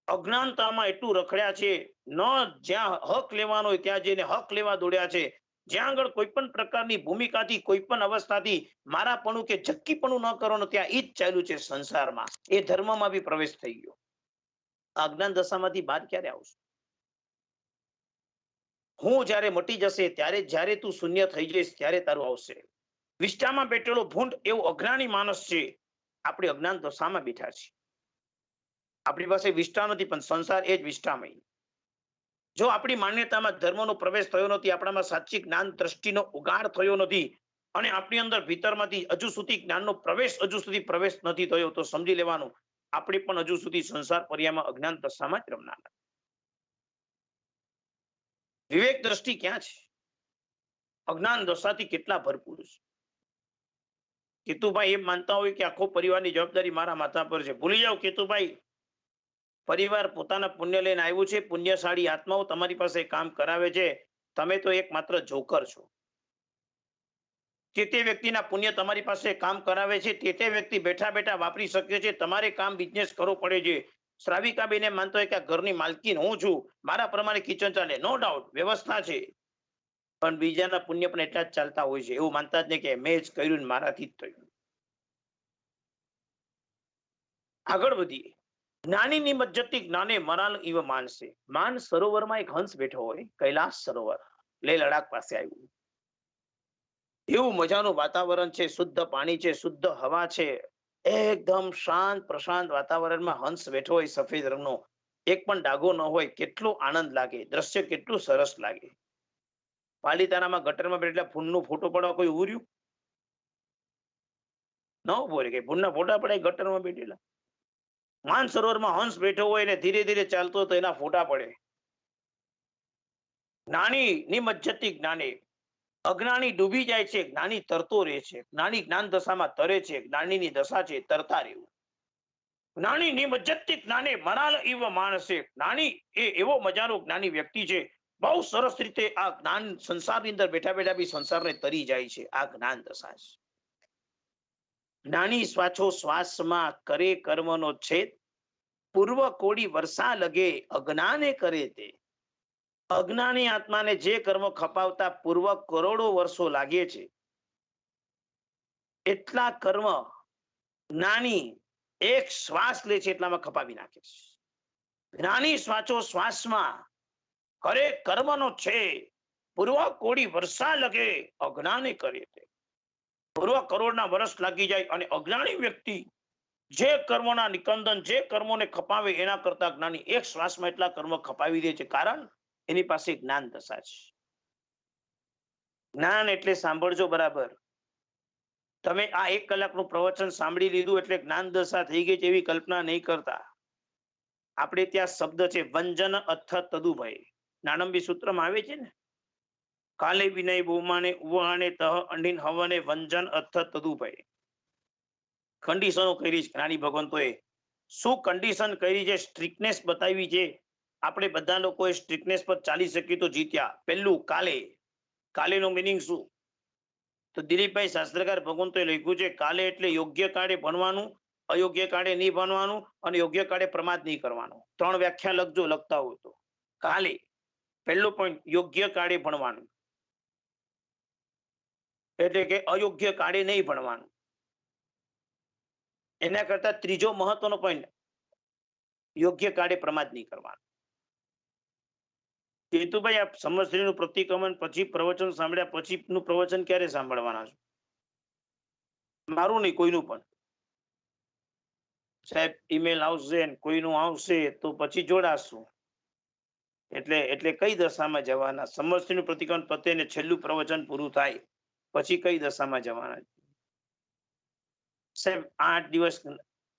અજ્ઞાનતામાં એટલું રખડ્યા છે, ન જ્યાં હક લેવાનો હોય ત્યાં જઈને હક લેવા દોડ્યા છે. જ્યાં આગળ કોઈ પણ પ્રકારની ભૂમિકાથી કોઈ પણ અવસ્થાથી મારાપણું કે જક્કીપણું ન કરવાનું ત્યાં ઈ જ ચાલ્યું છે સંસારમાં. એ ધર્મમાં બી પ્રવેશ થઈ ગયો. અજ્ઞાન દશામાંથી બહાર ક્યારે આવશે? હું જ્યારે મટી જશે ત્યારે જ્યારે તું શૂન્ય થઈ જઈશ ત્યારે તારું આવશે. વિષ્ટામાં બેઠેલો ભૂંડ એવો અજ્ઞાની માણસ છે. આપણે અજ્ઞાન દશામાં બેઠા છીએ. આપણી પાસે વિષ્ટા નથી પણ સંસાર એ જ વિષ્ટામય. જો આપણી માન્યતામાં ધર્મનો પ્રવેશ થયો નથી, આપણામાં સાચી જ્ઞાન દ્રષ્ટિનો ઉગાડ થયો નથી અને આપણી અંદર ભીતરમાંથી હજુ સુધી જ્ઞાનનો પ્રવેશ હજુ સુધી પ્રવેશ નથી થયો તો સમજી લેવાનું આપણે પણ હજુ સુધી સંસાર પર્યામાં અજ્ઞાન દશામાં જ રમનારા. વિવેક દ્રષ્ટિ ક્યાં છે? અજ્ઞાન દશાથી કેટલા ભરપૂર છે. કેતુભાઈ એમ માનતા હોય કે આખો પરિવારની જવાબદારી મારા માથા પર છે. ભૂલી જાઓ કેતુભાઈ, પરિવાર પોતાના પુણ્ય લઈને આવ્યું છે. પુણ્યશાળી આત્માઓ તમારી પાસે કામ કરાવે છે. તમે તો એક માત્ર જોકર છો. તે વ્યક્તિના પુણ્ય તમારી પાસે કામ કરાવે છે, તે વ્યક્તિ બેઠા બેઠા વાપરી શકે છે. તમારે કામ બિઝનેસ કરવો પડે છે. શ્રાવિકાબેન એમ માનતો હોય કે આ ઘરની માલકીન હું છું, મારા પ્રમાણે કિચન ચાલે. નો ડાઉટ વ્યવસ્થા છે, પણ બીજાના પુણ્ય પણ એટલા જ ચાલતા હોય છે. એવું માનતા જ નહીં કે મેં જ કર્યું ને મારાથી જ થયું. આગળ વધીએ. જ્ઞાનીની મજ્જતી જ્ઞાને મરાલ ઇવ માનસે. માન સરોવરમાં એક હંસ બેઠો હોય, કૈલાસ સરોવર લેહ લડાખ પાસે આવ્યું. એવું મજાનું વાતાવરણ છે, શુદ્ધ પાણી છે, શુદ્ધ હવા છે, એકદમ શાંત પ્રશાંત વાતાવરણમાં હંસ બેઠો હોય સફેદ રંગનો, એક પણ ડાઘો ન હોય. કેટલો આનંદ લાગે, દ્રશ્ય કેટલું સરસ લાગે. પાલીતાણામાં ગટરમાં બેઠેલા ફૂલનો ફોટો પડવા કોઈ ઉભું રહ્યું? ન ઉભો રહે કે ફૂલના ફોટા પડે ગટરમાં બેઠેલા. માન સરોવરમાં હંસ બેઠો હોય ને ધીરે ધીરે ચાલતો તો એના ફોટા પડે. જ્ઞાની નિમજ્જતી જ્ઞાને. અજ્ઞાની ડૂબી જાય છે, જ્ઞાની તરતો રહે છે. જ્ઞાની જ્ઞાન દશામાં તરે છે. જ્ઞાનીની દશા છે તરતા રહેવું. જ્ઞાની નિમજ્જતી જ્ઞાને મરાલ ઇવ માનસે. જ્ઞાની એ એવો મજાનો જ્ઞાની વ્યક્તિ છે, બહુ સરસ રીતે આ જ્ઞાન સંસારની અંદર બેઠા બેઠા બી સંસારને તરી જાય છે. આ જ્ઞાન દશા છે. જ્ઞાની શ્વાસો શ્વાસમાં કરે કર્મનો છેદ, પૂર્વ કોડી વર્ષા લગે અજ્ઞાને કરે તે. અજ્ઞાની આત્માને જે કર્મ ખપાવતા પૂર્વ કરોડો વર્ષો લાગે છે, એટલા કર્મ જ્ઞાની એક શ્વાસ લે છે એટલામાં ખપાવી નાખે છે. જ્ઞાની શ્વાસો શ્વાસમાં કરે કર્મનો છે, પૂર્વ કોડી વર્ષા લગે અજ્ઞાને કરે તે. પૂર્વ કરોડના વર્ષ લાગી જાય અને અજ્ઞાની વ્યક્તિ જે કર્મોના નિકંદન, જે કર્મોને ખપાવે એના કરતા જ્ઞાની એક શ્વાસમાં એટલા કર્મ ખપાવી દે છે. કારણ એની પાસે જ્ઞાન દશા છે. જ્ઞાન એટલે સાંભળજો બરાબર. તમે આ 1 કલાકનું પ્રવચન સાંભળી લીધું એટલે જ્ઞાન દશા થઈ ગઈ એવી કલ્પના નહીં કરતા. આપણે ત્યાં શબ્દ છે વંજન અથ તદુભય. નાનંબી સૂત્રમાં આવે છે ને, કાલે વિનય બહુમાને ઉવાને તહ અંડીન હવને વંજન અથ તદુભય. કન્ડિશનો કરી છે જ્ઞાની ભગવંતોએ. શું કન્ડિશન કરી છે? સ્ટ્રિકનેસ બતાવી છે. આપણે બધા લોકોએ સ્ટ્રિકનેસ પર ચાલી શકીએ તો જીત્યા. પહેલું કાલે. કાલેનો મિનિંગ શું? તો દિલીપભાઈ શાસ્ત્રકાર ભગવંતોએ લખ્યું છે કાલે એટલે યોગ્ય કાળે ભણવાનું, અયોગ્ય કાળે નહીં ભણવાનું અને યોગ્ય કાળે પ્રમાદ નહીં કરવાનું. 3 વ્યાખ્યા લખજો લખતા હોય તો. કાલે પહેલો પોઈન્ટ યોગ્ય કાળે ભણવાનું, એટલે કે અયોગ્ય કાળે નહીં ભણવાનું. એના કરતા ત્રીજો મહત્વનો પોઈન્ટ યોગ્ય કાળે પ્રમાદ નહીં કરવાનું. કેતુભાઈ આપ સમશ્રીનું પ્રતિક્રમણ પછી પ્રવચન સાંભળ્યા પછીનું પ્રવચન ક્યારે સાંભળવાના છો? મારું નહીં, કોઈનું પણ. સાહેબ ઈમેલ આવશે ને કોઈનું આવશે તો પછી જોડાશું. એટલે કઈ દશામાં જવાના? સમશ્રીનું પ્રતિક્રમણ પતે ને છેલ્લું પ્રવચન પૂરું થાય પછી કઈ દશામાં જવાના? સાહેબ 8 દિવસ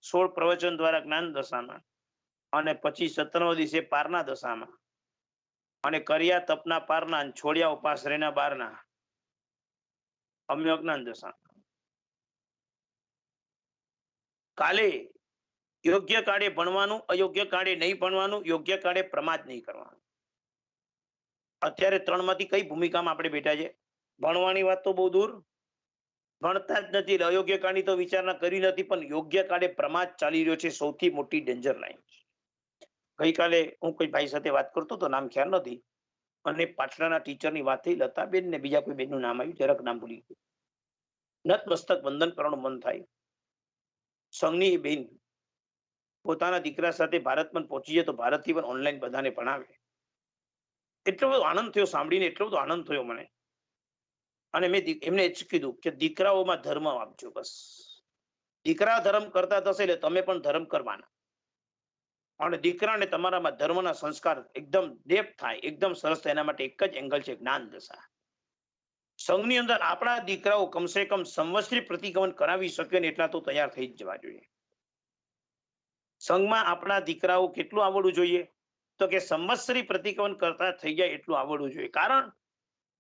16 પ્રવચન દ્વારા જ્ઞાન દશામાં અને પછી 17મા દિવસે પારના દશામાં અને કર્યા તપના પારના, છોડ્યા ઉપાશ્રયના 12ના. અમે અજ્ઞાન દશા. કાલે યોગ્ય કાળે ભણવાનું, અયોગ્ય કાળે નહીં ભણવાનું, યોગ્ય કાળે પ્રમાદ નહીં કરવાનું. અત્યારે 3 માંથી કઈ ભૂમિકામાં આપણે બેઠા છે? ભણવાની વાત તો બહુ દૂર, ભણતા જ નથી, અયોગ્ય કાળની તો વિચારણા કરી નથી, પણ યોગ્ય કાળે પ્રમાદ ચાલી રહ્યો છે, સૌથી મોટી ડેન્જર લાઈન. ગઈકાલે હું કોઈ ભાઈ સાથે વાત કરતો તો, નામ ખ્યાલ નથી, અને પાટલાના ટીચરની વાત થઈ, લતાબેન ને બીજા કોઈ બેનનું નામ આવ્યું, જરાક નામ ભૂલી ગયું. નતમસ્તક વંદન કરવાનું મન થાય. સંઘની બેન પોતાના દીકરા સાથે ભારત પણ પહોંચી જાય તો ભારતથી પણ ઓનલાઈન બધાને ભણાવે. એટલો બધો આનંદ થયો સાંભળીને, એટલો બધો આનંદ થયો મને. અને મેં એમને જ કીધું કે દીકરાઓમાં ધર્મ આપજો, બસ. દીકરા ધર્મ કરતા થશે એટલે તમે પણ ધર્મ કરવાના, અને દીકરાને તમારામાં ધર્મના સંસ્કાર એકદમ ડેપ થાય, એકદમ સરસ થાય. એના માટે એક જ એંગલ છે, જ્ઞાન દશા. સંઘની અંદર આપણા દીકરાઓ કમસે કમ સંવત્સરી પ્રતિક્રમણ કરાવી શકે ને એટલા તો તૈયાર થઈ જ જવા જોઈએ. સંઘમાં આપણા દીકરાઓ કેટલું આવડવું જોઈએ? તો કે સંવત્સરી પ્રતિક્રમણ કરતા થઈ જાય એટલું આવડવું જોઈએ. કારણ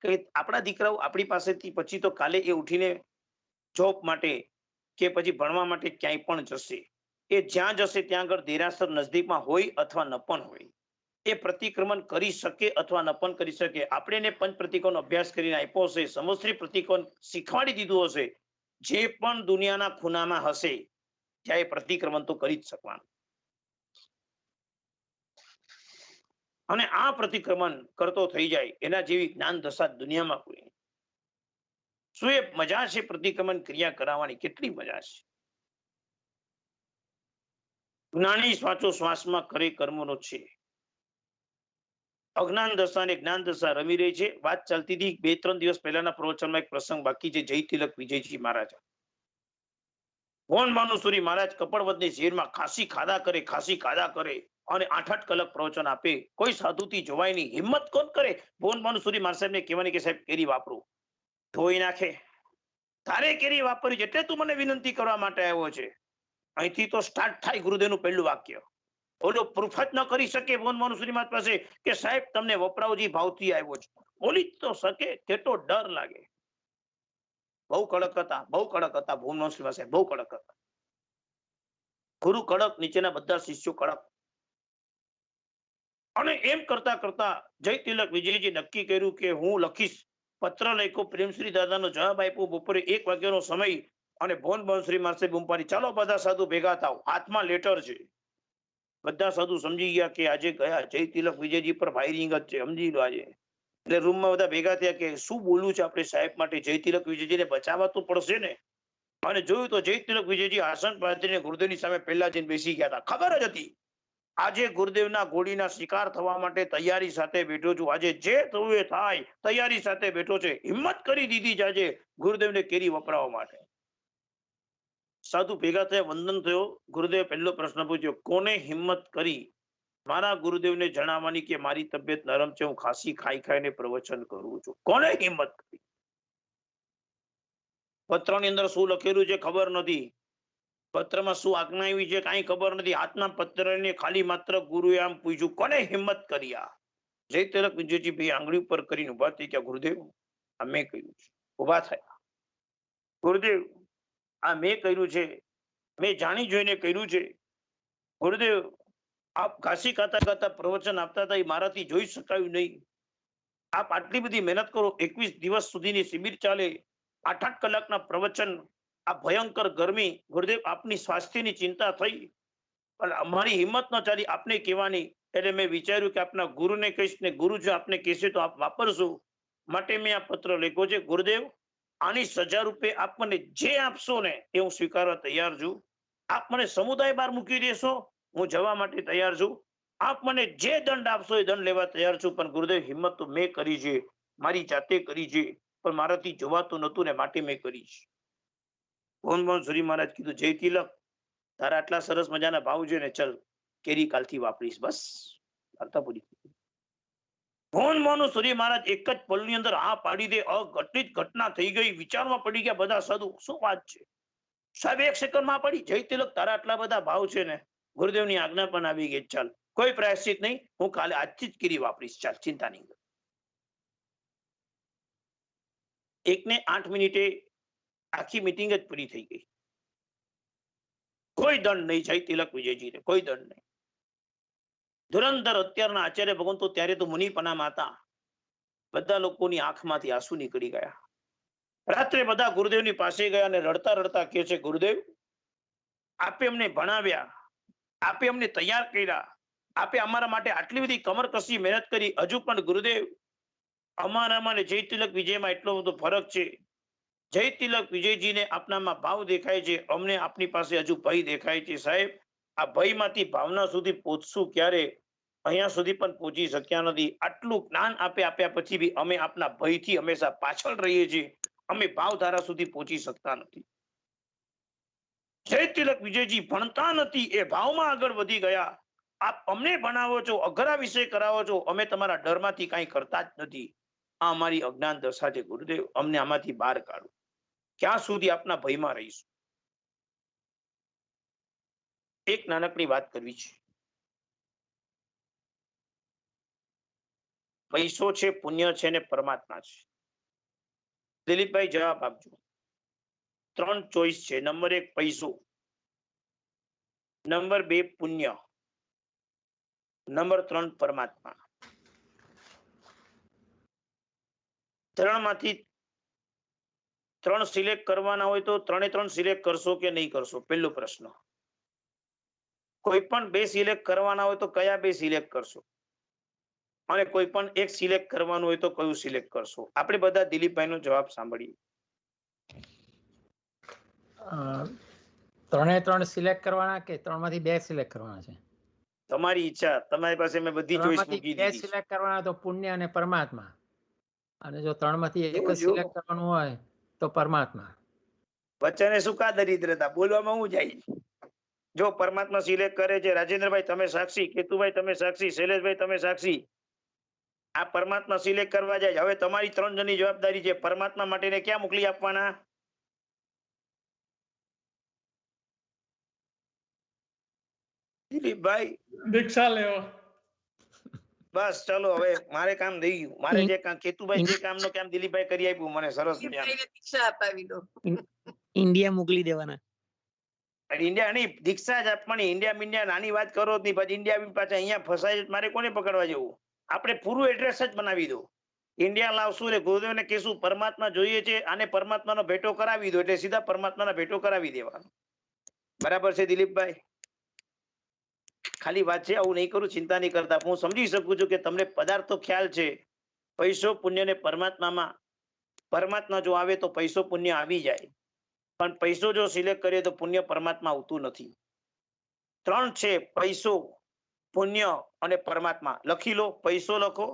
કે આપણા દીકરાઓ આપણી પાસેથી પછી તો કાલે એ ઉઠીને જોબ માટે કે પછી ભણવા માટે ક્યાંય પણ જશે. એ જ્યાં જશે ત્યાં આગળ દેરાસર નજદીકમાં હોય અથવા ન પણ હોય, એ પ્રતિક્રમણ કરી શકે અથવા ન પણ કરી શકે. આપણે એને પંચ પ્રતિક્રમણ અભ્યાસ કરીને આપ્યો હશે, સંવત્સરી પ્રતિક્રમણ શીખવાડી દીધું હશે, જે પણ દુનિયાના ખૂણામાં હશે ત્યાં એ પ્રતિક્રમણ તો કરી જ શકવાનું. અને આ પ્રતિક્રમણ કરતો થઈ જાય એના જેવી જ્ઞાન દશા દુનિયામાં કોઈ. શું એ મજા છે પ્રતિક્રમણ ક્રિયા કરાવવાની? કેટલી મજા છે. જ્ઞાની શ્વાસો શ્વાસમાં કરે કર્મનો છે. અજ્ઞાન દશા અને જ્ઞાન દશા રમી રહી છે. વાત ચાલતી હતી 2-3 દિવસ પહેલાના પ્રવચનમાં એક પ્રસંગ બાકી છે. જય તિલક વિજયજી મહારાજ, ભોન ભાનુસુરી મહારાજ કપડવદની ઝેરમાં ખાંસી ખાધા કરે, ખાંસી ખાધા કરે, અને 8-8 કલાક પ્રવચન આપે. કોઈ સાધુથી જોવાય નહીં. હિંમત કોણ કરે ભોન ભાનુસુરી મહારાજ સાહેબને કહેવાની કે સાહેબ કેરી વાપરું? ધોઈ નાખે. તારે કેરી વાપરી એટલે તું મને વિનંતી કરવા માટે આવ્યો છે. અહીંથી તો સ્ટાર્ટ થાય ગુરુદેવનું પહેલું વાક્ય. ઓલો પ્રૂફ જ ન કરી શકે ભોન ભાનુસુરી મહારાજ પાસે કે સાહેબ તમને વપરાવજી ભાવથી આવ્યો છે. બોલી જ તો શકે, તેટલો ડર લાગે. બહુ કડક હતા, બહુ કડક હતા ભોન ભાનુસુરી મહારાજ સાહેબ, બહુ કડક હતા. ગુરુ કડક, નીચેના બધા શિષ્યો કડક. અને એમ કરતા કરતા જય તિલક વિજયજી નક્કી કર્યું કે હું લખીશ. પત્ર લખ્યો, પ્રેમશ્રી દાદાનો જવાબ આપ્યો. બપોરે 1 વાગ્યાનો સમય, અને ભોન ભાનુસુરી મહારાજ સાહેબ બૂમ પાડી, ચાલો બધા સાધુ ભેગા થાવ, હાથમાં લેટર છે. બધા સાધુ સમજી ગયા કે આજે ગયા જય તિલક વિજયજી પર ફાયરિંગ જ છે, સમજી લો આજે. એટલે રૂમમાં બધા ભેગા થયા કે શું બોલવું છે આપણે સાહેબ માટે? જય તિલક વિજયજીને બચાવવા તો પડશે ને. અને જોયું તો જય તિલક વિજયજી આસન પાથરીને ગુરુદેવની સામે પહેલા જઈને બેસી ગયા હતા. ખબર જ હતી આજે ગુરુદેવના ગોળીના શિકાર થવા માટે તૈયારી સાથે બેઠો છું. આજે જે થવું એ થાય, તૈયારી સાથે બેઠો છે. હિંમત કરી દીધી છે આજે ગુરુદેવને કેરી વપરાવવા માટે. સાધુ ભેગા થયા, વંદન થયો. ગુરુદેવ પહેલો પ્રશ્ન પૂછ્યો, કોને હિંમત કરી મારા ગુરુદેવને જણાવવાની કે મારી તબિયત નરમ છે, હું ખાંસી ખાઈ ખાઈને પ્રવચન કરું છું? કોને હિંમત કરી? પત્રની અંદર શું લખેલું છે ખબર નથી, પત્રમાં શું આજ્ઞા આવી છે કાંઈ ખબર નથી. હાથના પત્રને ખાલી માત્ર ગુરુએ આમ પૂછ્યું, કોને હિંમત કરી? આ જય તિલક વિજયજી ભાઈ આંગળી ઉપર કરીને ઉભા થઈ ગયા. ગુરુદેવ આ મેં કર્યું છે. ઉભા થયા. ગુરુદેવ આ મેં કર્યું છે, મેં જાણી જોઈને કર્યું છે. ગુરુદેવ આપ ઘાસી ખાતા ખાતા પ્રવચન આપતા હતા, એ મારાથી જોઈ શકાયું નહીં. આપ આટલી બધી મહેનત કરો, 21 દિવસ સુધીની શિબિર ચાલે, 8-8 કલાકના પ્રવચન, આ ભયંકર ગરમી. ગુરુદેવ આપની સ્વાસ્થ્યની ચિંતા થઈ, પણ અમારી હિંમત ન ચાલી આપને કહેવાની. એટલે મેં વિચાર્યું કે આપના ગુરુને કહીશ, ને ગુરુ જો આપને કહેશે તો આપ વાપરશો, માટે મેં આ પત્ર લખ્યો છે. ગુરુદેવ આની સજા રૂપે આપ મને જે આપશો ને એ હું સ્વીકારવા તૈયાર છું. આપ મને સમુદાય બહાર મૂકી દેશો, હું જવા માટે તૈયાર છું. આપ મને જે દંડ આપશો એ દંડ લેવા તૈયાર છું. પણ ગુરુદેવ હિંમત તો મેં કરી છે, મારી જાતે કરી છે, પણ મારાથી જોવાતું નતું ને માટે મેં કરી છે. ભોન ભાનુસુરી મહારાજ કીધું, જય તિલક તારા આટલા સરસ મજાના ભાવ છે ને, ચલ કેરી કાલથી વાપરીશ. બસ વાર્તા પૂરી. ભોન ભાનુસુરી મહારાજ એક જ પલની અંદર આ પાડી દે, અઘટિત ઘટના થઈ ગઈ. વિચારમાં પડી ગયા બધા સાધુ, શું વાત છે સાહેબ? 1 સેકન્ડમાં પડી. જય તિલક તારા આટલા બધા ભાવ છે ને, ગુરુદેવની આજ્ઞા પણ આવી ગઈ, ચાલ કોઈ પ્રાયશ્ચિત નહીં, હું કાલે આજથી જ કેરી વાપરીશ, ચાલ ચિંતા નહીં. 1 ને 8 મિનિટે આખી મીટિંગ જ પૂરી થઈ ગઈ. કોઈ દંડ નહીં જાય તિલક વિજયજીને, કોઈ દંડ નહીં. ધુરંધર અત્યારના આચાર્ય ભગવાન તો ત્યારે તો મુનિપનામાં હતા. બધા લોકોની આંખમાંથી આંસુ નીકળી ગયા. રાત્રે બધા ગુરુદેવની પાસે ગયા અને રડતા રડતા કહે છે, ગુરુદેવ આપે અમને ભણાવ્યા, આપે અમને તૈયાર કર્યા, આપે અમારા માટે આટલી બધી કમરકસી મહેનત કરી, હજુ પણ ગુરુદેવ અમારામાં ને જય તિલક વિજયમાં એટલો બધો ફરક છે. જય તિલક વિજયજીને આપનામાં ભાવ દેખાય છે, અમને આપની પાસે હજુ ભય દેખાય છે. સાહેબ આ ભયમાંથી ભાવના સુધી પહોંચશું ક્યારે? અહીંયા સુધી પણ પહોંચી શક્યા નથી. આટલું જ્ઞાન આપે આપ્યા પછી બી અમે આપના ભયથી હંમેશા પાછળ રહીએ છીએ. અમે ભાવધારા સુધી પહોંચી શકતા નથી. જય તિલક વિજયજી ભણતા નથી, એ ભાવમાં આગળ વધી ગયા. આપ અમને ભણાવો છો, અઘરા વિષય કરાવો છો, અમે તમારા ડરમાંથી કાંઈ કરતા જ નથી. આ અમારી અજ્ઞાન દશા છે ગુરુદેવ, અમને આમાંથી બહાર કાઢો. ક્યાં સુધી આપના ભયમાં રહીશું? એક નાનકડી વાત કરવી છે. પૈસો છે, પુણ્ય છે ને પરમાત્મા છે. દિલીપભાઈ જવાબ આપજો. 3 ચોઈસ છે. નંબર 1 પૈસો, નંબર 2 પુણ્ય, નંબર 3 પરમાત્મા. 3 માંથી 3 સિલેક્ટ કરવાના હોય તો 3 સિલેક્ટ કરશો કે નહીં કરશો? પહેલો પ્રશ્ન. કોઈ પણ 2 સિલેક્ટ કરવાના હોય તો કયા 2 સિલેક્ટ કરશો? અને કોઈ પણ 1 સિલેક્ટ કરવાનું હોય તો કયું સિલેક્ટ કરશો? આપણે બધા દિલીપભાઈ નો જવાબ સાંભળીએ. 3 સિલેક્ટ કરવાના કે 3 માંથી 2 સિલેક્ટ કરવાના છે? તમારી ઈચ્છા, તમારી પાસે મેં બધી ચોઈસ મૂકી 2 દીધી. સિલેક્ટ કરવાના તો પુણ્ય અને પરમાત્મા, અને જો 3 માંથી 1 એવું જ સિલેક્ટ કરવાનું હોય તો પરમાત્મા. વચ્ચે શું કા દરિદ્રતા બોલવામાં હું જાય? જો પરમાત્મા સિલેક્ટ કરે છે, રાજેન્દ્રભાઈ તમે સાક્ષી, કેતુભાઈ તમે સાક્ષી, શૈલેષભાઈ તમે સાક્ષી, આ પરમાત્મા સિલેક્ટ કરવા જાય. હવે તમારી 3 જણની જવાબદારી છે. પરમાત્મા માટે ક્યાં મોકલી આપવાના? દિલીપભાઈ દીક્ષા લેવા. બસ ચલો, હવે મારે કામ થઈ ગયું. મારે જે કામ કેતુભાઈ જે કામનો કામ દિલીપભાઈ કરી આપ્યું મને સરસ મજાનું. દીક્ષા અપાવી દો. ઇન્ડિયા મોકલી દેવાના. ઇન્ડિયા નહીં, દીક્ષા જ આપવાની. ઇન્ડિયા નાની વાત કરો જ નહીં, પછી ઇન્ડિયા પાછા અહીંયા ફસાય. મારે કોને પકડવા જવું? આપણે પૂરું એડ્રેસ જ બનાવી દો. ઇન્ડિયા લાવશું ને ગુરુદેવને કહેશું પરમાત્મા જોઈએ છે, આને પરમાત્માનો ભેટો કરાવી દો, એટલે સીધા પરમાત્માના ભેટો કરાવી દેવાનો. બરાબર છે દિલીપભાઈ? ખાલી વાત છે, આવું નહીં કરું, ચિંતા નહીં કરતા. હું સમજી શકું છું કે તમને પદાર્થો ખ્યાલ છે. પૈસો પુણ્ય ને પરમાત્મામાં, પરમાત્મા જો આવે તો પૈસો પુણ્ય આવી જાય, પણ પૈસો જો સિલેક્ટ કરીએ તો પુણ્ય પરમાત્મા આવતું નથી. 3 છે, પૈસો, પુણ્ય અને પરમાત્મા. લખી લો. પૈસો લખો,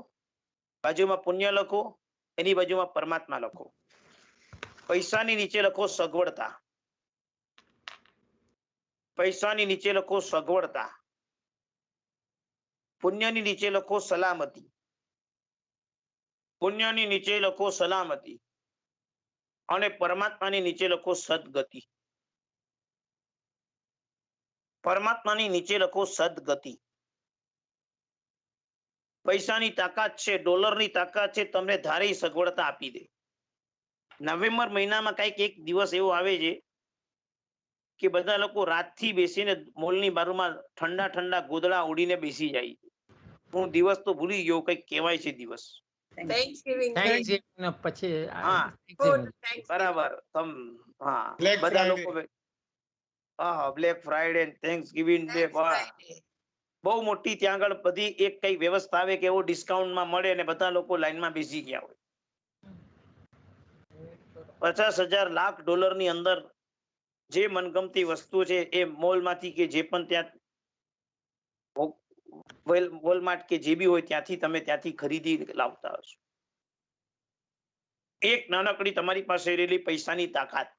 બાજુમાં પુણ્ય લખો, એની બાજુમાં પરમાત્મા લખો. પૈસાની નીચે લખો સગવડતા, પૈસાની નીચે લખો સગવડતા, પુણ્યની નીચે લખો સલામતી, પુણ્યની નીચે લખો સલામતી, અને પરમાત્માની નીચે લખો સદગતિ. પરમાત્માની નીચે લખો સદગતિ. પૈસાની તાકાત છે, ડોલરની તાકાત છે, તમને ધારી સગવડતા આપી દે. નવેમ્બર મહિનામાં કઈક એક દિવસ એવો આવે છે કે બધા લોકો રાતથી બેસીને મોલની બાજુમાં ઠંડા ઠંડા ગોદડા ઉડીને બેસી જાય. હું દિવસ તો ભૂલી ગયો, કઈક કહેવાય છે દિવસ. Thanksgiving પછી હા બરાબર. હા બધા લોકો બ્લેક ફ્રાઈડે, થેન્ક્સગિવિંગ ડે, બહુ મોટી ત્યાં આગળ બધી એક કઈ વ્યવસ્થા આવે કે એવો ડિસ્કાઉન્ટમાં મળે અને બધા લોકો લાઈનમાં બેસી ગયા હોય. 50,000 લાખ ડોલરની અંદર જે મનગમતી વસ્તુ છે એ મોલમાંથી કે જે પણ ત્યાં વોલમાર્ટ કે જે બી હોય ત્યાંથી તમે ત્યાંથી ખરીદી લાવતા હશો. એક નાનકડી તમારી પાસે રહેલી પૈસાની તાકાત,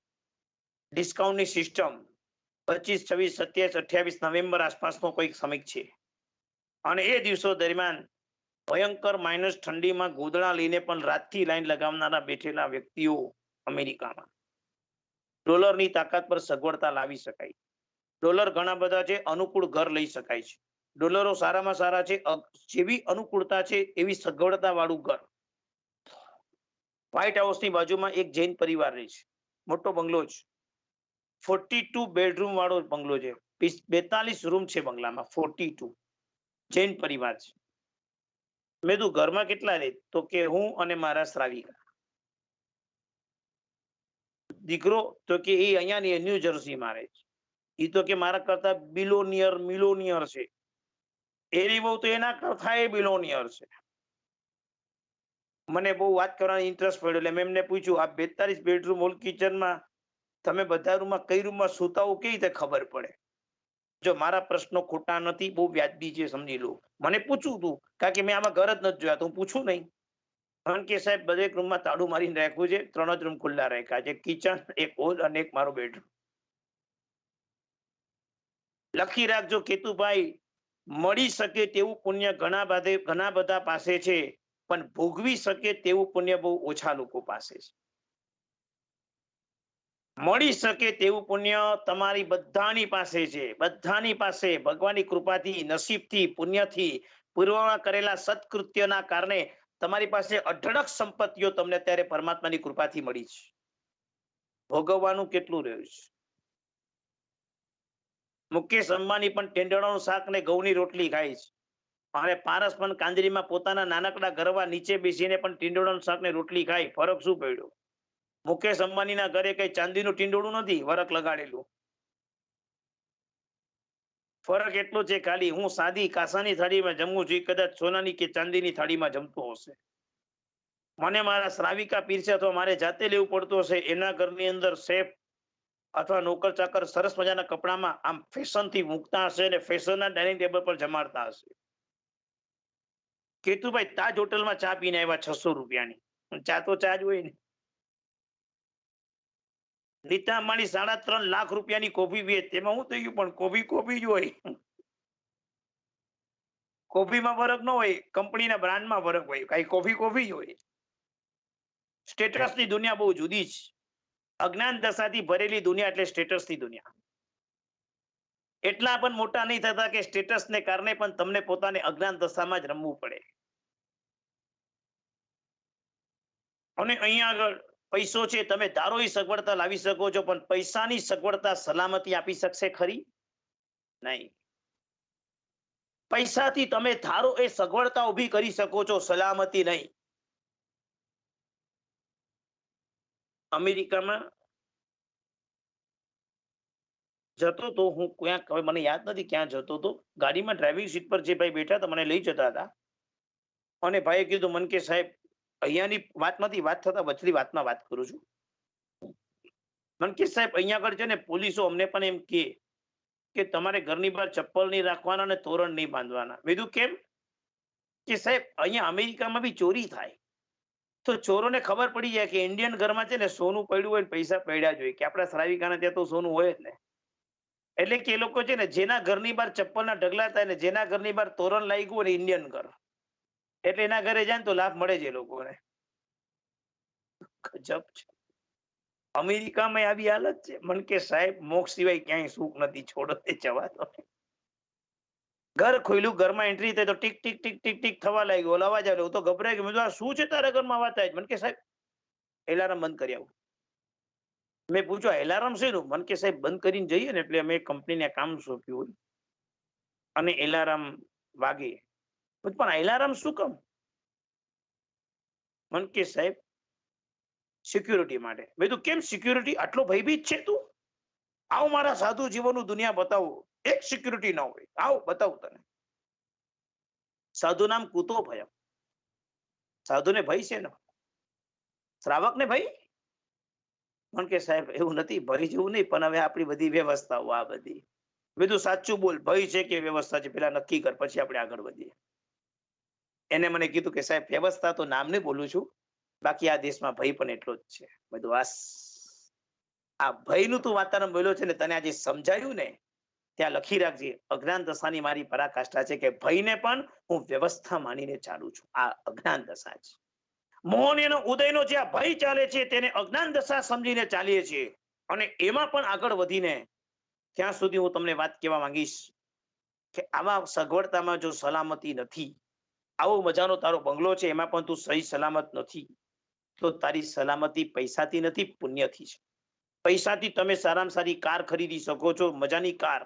ડિસ્કાઉન્ટની સિસ્ટમ 25, 26, 27, 28 નવેમ્બર આસપાસનો કોઈક સમય છે, અને એ દિવસો દરમિયાન ભયંકર માઇનસ ઠંડીમાં ગોદડા લઈને પણ રાતથી લાઈન લગાવનારા બેઠેલા વ્યક્તિઓ અમેરિકામાં. ડોલરની તાકાત પર સગવડતા લાવી શકાય. ડોલર ઘણા બધા છે, અનુકૂળ ઘર લઈ શકાય છે. ડોલરો સારામાં સારા છે, જેવી અનુકૂળતા છે એવી સગવડતા વાળું ઘર. વ્હાઇટ હાઉસની બાજુમાં એક જૈન પરિવાર રહે છે, મોટો બંગલો છે, 42 બેડરૂમ વાળો બંગલો છે, 42 રૂમ છે બંગલામાં, 42 જૈન પરિવાર છે. મેં તું ઘરમાં કેટલા રહે? તો કે હું અને મારા શ્રાવિકા. દીકરો તો કે એ અહીંયા ન્યૂ જર્સીમાં રહે છે. એ તો કે મારા કરતા મિલોનિયર છે. એની બહુ તો એના કરતા એ બિલોનિયર છે. મને બહુ વાત કરવાનો ઇન્ટરેસ્ટ પડ્યો એટલે મેં એમને પૂછ્યું, આ 42 બેડરૂમ હોલ કિચનમાં તમે બધા રૂમમાં કઈ રૂમમાં સૂતા હો કેવી રીતે ખબર પડે? જો મારા પ્રશ્નો ખોટા નથી, બહુ વ્યાજબી છે, સમજી લો. મને પૂછવું તું, કારણ કે મેં આમાં ઘર જ નથી જોયા, તો હું પૂછું નહીં. કારણ કે સાહેબ દરેક રૂમમાં તાળું મારીને રાખ્યું છે, 3 જ રૂમ ખુલ્લા રાખ્યા છે, કિચન, એક હોલ અને એક મારો બેડરૂમ. લખી રાખજો કેતુભાઈ, મળી શકે તેવું પુણ્ય ઘણા બધા પાસે છે, પણ ભોગવી શકે તેવું પુણ્ય બહુ ઓછા લોકો પાસે છે. મળી શકે તેવું પુણ્ય તમારી બધાની પાસે છે, બધાની પાસે. ભગવાનની કૃપાથી, નસીબથી, પુણ્યથી, પૂર્વમાં કરેલા સત્કૃત્યના કારણે તમારી પાસે અઢળક સંપત્તિઓ તમને ત્યારે પરમાત્માની કૃપાથી મળી છે. ભોગવવાનું કેટલું રહ્યું છે? મુકેશ અંબાણી પણ ટેંડરનું શાક ને ઘઉંની રોટલી ખાય છે, અને પારસ પણ કાંદરીમાં પોતાના નાનકડા ઘરમાં નીચે બેસીને પણ ટીંડોળાનું શાક ને રોટલી ખાય. ફરક શું પડ્યો? મુકેશ અંબાણીના ઘરે કઈ ચાંદીનું ટીંડોળું નથી વરખ લગાડેલું. ફરક એટલો છે ખાલી, હું સાદી કાસાની થાળીમાં જમું છું, કદાચ સોનાની કે ચાંદીની થાળીમાં જમતો હશે. મને મારા શ્રાવિકા પીરસે અથવા મારે જાતે લેવું પડતું હશે. એના ઘરની અંદર શેફ અથવા નોકર ચાકર સરસ મજાના કપડામાં આમ ફેશન થી મૂકતા હશે અને ફેશનના ડાઇનિંગ ટેબલ પર જમાડતા હશે. કેતુભાઈ તાજ હોટલમાં ચા પીને આવ્યા 600 રૂપિયાની. ચા તો ચા જ હોય ને. નીતા અંબાણી 3.5 લાખ રૂપિયાની કોફી વેચ, તેમાં હું થઈ ગયું? પણ કોફી જ હોય. કોફીમાં ફરક ન હોય, કંપનીના બ્રાન્ડમાં ફરક હોય. કઈ કોફી જ હોય. સ્ટેટસની દુનિયા બહુ જુદી છે. અજ્ઞાન દશાથી ભરેલી દુનિયા એટલે સ્ટેટસની દુનિયા. એટલા પણ મોટા નહીં થતા કે સ્ટેટસને કારણે પણ તમને પોતાને અજ્ઞાન દશામાં જ રમવું પડે. અને અહીંયા આગળ પૈસો છે, તમે ધારો એ સગવડતા લાવી શકો છો, પણ પૈસાની સગવડતા સલામતી આપી શકશે ખરી? નહીં. પૈસાથી તમે ધારો એ સગવડતા ઉભી કરી શકો છો, સલામતી નહીં. અમેરિકામાં જતો તો હું, ક્યાંક હવે મને યાદ નથી ક્યાં જતો હતો, ગાડીમાં ડ્રાઇવિંગ સીટ પર જે ભાઈ બેઠા હતા મને લઈ જતા હતા, અને ભાઈએ કીધું, મન કે સાહેબ અહીંયાની વાત નથી, વાત થતા વચલી વાતમાં વાત કરું છું. મન કે સાહેબ અહીંયા આગળ છે ને પોલીસો અમને પણ એમ કે તમારે ઘરની બહાર ચપ્પલ નહીં રાખવાના અને તોરણ નહીં બાંધવાના. મેં કીધું કેમ? કે સાહેબ અહીંયા અમેરિકામાં બી ચોરી થાય, તો ચોરોને ખબર પડી જાય કે ઇન્ડિયન ઘરમાં છે ને સોનું પડ્યું હોય, પૈસા પડ્યા જ હોય, કે આપણા શ્રાવિકાના ત્યાં તો સોનું હોય જ ને. એટલે કે એ લોકો છે ને જેના ઘરની બહાર ચપ્પલના ઢગલા થાય ને જેના ઘરની બહાર તોરણ લાગ્યું હોય ને ઇન્ડિયન ઘર, એટલે એના ઘરે જાય ને તો લાભ મળે છે એ લોકોને. ગજબ છે. અમેરિકામાં આવી હાલત છે. મન કે સાહેબ મોક્ષ સિવાય ક્યાંય સુખ નથી, છોડો તે જવા દો. ઘર ખોલ્યું, ઘરમાં એન્ટ્રી થઈ તો tick tick tick tick tick થવા લાગ્યું, ઓલો અવાજ આવ્યો તો ગભરાઈ ગયો. આ શું છે તારા ઘરમાં અવાજ થાય? મન કે સાહેબ એલાર્મ બંધ કરી આવું. મેં પૂછ્યું એલાર્મ શેનું? મન કે સાહેબ બંધ કરીને જઈએ ને એટલે અમે કંપનીને કામ સોંપ્યું હોય અને એલાર્મ વાગે. પણ એલાર્મ શું કામ? મન કે સાહેબ સિક્યુરિટી માટે. મેં તો કેમ સિક્યુરિટી? આટલો ભયભીત છે તું? આવ મારા સાધુ જીવનનું દુનિયા બતાવું. એક સિક્યુરિટી ના હોય, આવ બતાવું તને. સાધુ નામ કૂતો ભયમ. સાધુને ભય છે ને, શ્રાવકને ભય? મન કે સાહેબ એવું નથી, ભરી જેવું નહીં, પણ હવે આપણી બધી વ્યવસ્થાઓ આ બધી. બધું સાચું બોલ, ભય છે કે વ્યવસ્થા છે પેલા નક્કી કર, પછી આપણે આગળ વધીએ. એને મને કીધું કે સાહેબ વ્યવસ્થા તો નામને બોલું છું, બાકી આ દેશમાં ભય પણ એટલો જ છે. બધું આ ભયનું તું વાતાવરણ બોલ્યો છે ને, તને આજે સમજાયું ને, ત્યાં લખી રાખજે, અજ્ઞાન દશાની મારી પરાકાષ્ઠા છે કે ભયને પણ હું વ્યવસ્થા માનીને ચાલું છું. આ અજ્ઞાન દશા છે. મોહન એનો ઉદયનો જે આ ભય ચાલે છે તેને અજ્ઞાન દશા સમજીને ચાલીએ છીએ, અને એમાં પણ આગળ વધીને ત્યાં સુધી હું તમને વાત કહેવા માંગીશ કે આવા સગવડતામાં જો સલામતી નથી, આવો મજાનો તારો બંગલો છે એમાં પણ તું સહી સલામત નથી, તો તારી સલામતી પૈસાથી નથી, પુણ્યથી છે. પૈસાથી તમે સારામાં સારી કાર ખરીદી શકો છો, મજાની કાર,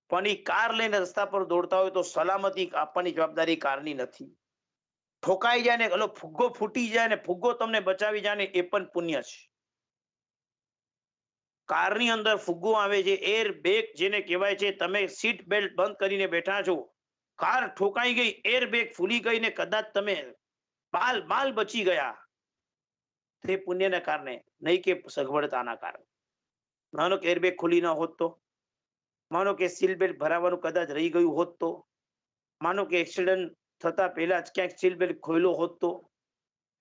પણ એ કાર લઈને રસ્તા પર દોડતા હોય તો સલામતી આપવાની જવાબદારી કારની નથી. ઠોકાઈ જાય ને ઓલો ફુગ્ગો ફૂટી જાય ને ફુગ્ગો તમને બચાવી જાય ને એ પણ પુણ્ય છે. કારની અંદર ફુગ્ગો આવે છે, એર બેગ જેને કહેવાય છે, તમે સીટ બેલ્ટ બંધ કરીને બેઠા છો, કાર ઠોકાઈ ગઈ, એર બેગ ફૂલી ગઈ ને કદાચ તમે બાલ બચી ગયા, તે પુણ્યના કારણે, નહીં કે સગવડતાના કારણે. માનો કે એરબેગ ખુલી ન હોત તો, માનો કે સીટ બેલ્ટ ભરાવાનું કદાચ રહી ગયું હોત તો, માનો કે એક્સિડન્ટ થતા પહેલા જ ક્યાંક સીટ બેલ્ટ ખોલ્યો હોત તો,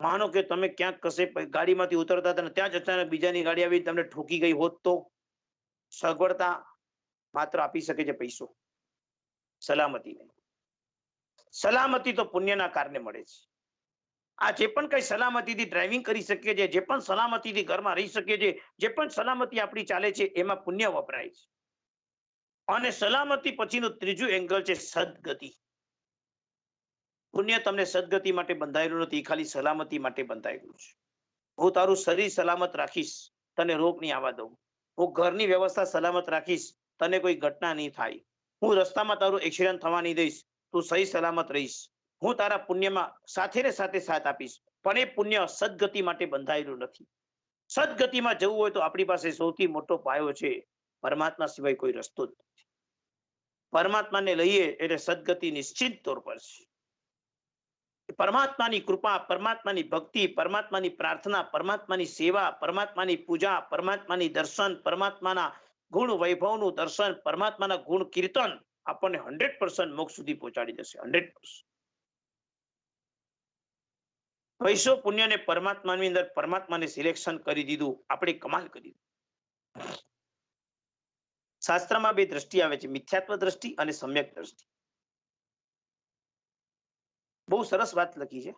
માનો કે તમે ક્યાંક કશે ગાડીમાંથી ઉતરતા હતા ત્યાં જ અચાનક બીજાની ગાડી આવી તમને ઠોકી ગઈ હોત તો. સગવડતા માત્ર આપી શકે છે પૈસો, સલામતી નહીં. સલામતી તો પુણ્યના કારણે મળે છે. આ જે પણ કઈ સલામતીથી ડ્રાઇવિંગ કરી શકીએ છીએ, જે પણ સલામતીથી ઘરમાં રહી શકીએ છીએ, જે પણ સલામતી આપણી ચાલે છે, એમાં પુણ્ય વપરાય છે. અને સલામતી પછીનું ત્રીજું એંગલ છે સદગતિ. પુણ્ય તમને સદગતિ માટે બંધાયેલું નથી, ખાલી સલામતી માટે બંધાયેલું છે. હું તારું શરીર સલામત રાખીશ, તને રોગ નહીં આવવા દઉં. હું ઘરની વ્યવસ્થા સલામત રાખીશ, તને કોઈ ઘટના નહીં થાય. હું રસ્તામાં તારું એક્સિડન્ટ થવા નહીં દઈશ, તું સહી સલામત રહીશ. હું તારા પુણ્યમાં સાથે ને સાથે સાથ આપીશ, પણ એ પુણ્ય સદગતિ માટે બંધાયેલું નથી. સદગતિમાં જવું હોય તો આપણી પાસે સૌથી મોટો પાયો છે, પરમાત્મા સિવાય કોઈ રસ્તો જ નથી. પરમાત્માને લઈએ એટલે સદગતિ નિશ્ચિત તौर પર છે. પરમાત્માની કૃપા, પરમાત્માની ભક્તિ, પરમાત્માની પ્રાર્થના, પરમાત્માની સેવા, પરમાત્માની પૂજા, પરમાત્માની દર્શન, પરમાત્માના ગુણ વૈભવનું દર્શન, પરમાત્માના ગુણ કીર્તન આપણને 100% મોક્ષ સુધી પહોંચાડી જશે. 100%. પૈસો પુણ્ય ને પરમાત્માની અંદર પરમાત્માને સિલેક્શન કરી દીધું, આપણે કમાલ કરી દીધું. શાસ્ત્રમાં બે દ્રષ્ટિ આવે છે, મિથ્યાત્વ દ્રષ્ટિ અને સમ્યક દ્રષ્ટિ. બહુ સરસ વાત લખી છે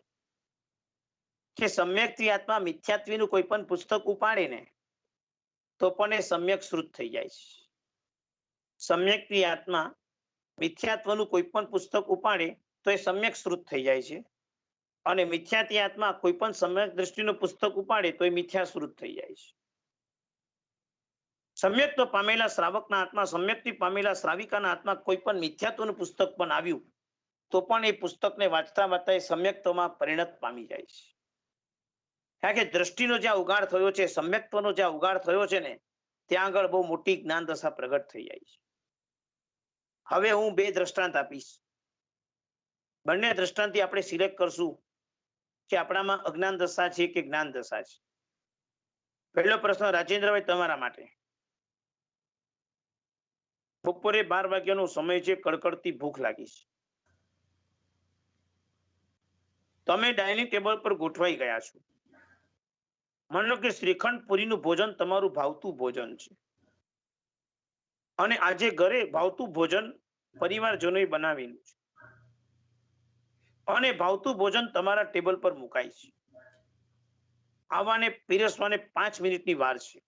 કે સમ્યક્ત્વી આત્મા મિથ્યાત્વીનું કોઈ પણ પુસ્તક ઉપાડે ને તો પણ એ સમ્યક શ્રુત થઈ જાય છે. સમ્યક્ત્વી આત્મા મિથ્યાત્વનું કોઈ પણ પુસ્તક ઉપાડે તો એ સમ્યક શ્રુત થઈ જાય છે, અને મિથ્યાત્વી આત્મા કોઈ પણ સમ્યક દ્રષ્ટિનું પુસ્તક ઉપાડે તો એ મિથ્યા શ્રુત થઈ જાય છે. સમ્યક્ત્વ પામેલા શ્રાવકના આત્મા, સમ્યક્ત્વી પામેલા શ્રાવિકાના આત્મા કોઈ પણ મિથ્યાત્વનું પુસ્તક પણ આવ્યું તો પણ એ પુસ્તકને વાંચતા વાંચતા એ સમ્યક્ત્વમાં પરિણત પામી જાય છે. કારણ કે દ્રષ્ટિનો જ્યાં ઉગાડ થયો છે, સમ્યક્ત્વનો જ્યાં ઉગાડ થયો છે ને, ત્યાં આગળ બહુ મોટી જ્ઞાન દશા પ્રગટ થઈ જાય છે. હવે હું બે દ્રષ્ટાંત આપીશ. બંને દ્રષ્ટાંતથી આપણે સિલેક્ટ કરશું કે આપણામાં અજ્ઞાન દશા છે કે જ્ઞાન દશા છે. પહેલો પ્રશ્ન રાજેન્દ્રભાઈ તમારા માટે. બપોરે 12 વાગ્યાનો સમય છે, કડકડતી ભૂખ લાગી છે. તમે ડાઇનિંગ ટેબલ પર ગોઠવાઈ ગયા છો. માનો કે શ્રીખંડ પુરીનું ભોજન તમારું ભાવતું ભોજન છે, અને આજે ઘરે ભાવતું ભોજન પરિવારજનોએ બનાવેલું છે, અને ભાવતું ભોજન તમારા ટેબલ પર મુકાય છે. આવવાને પીરસવાને 5 મિનિટની વાર છે.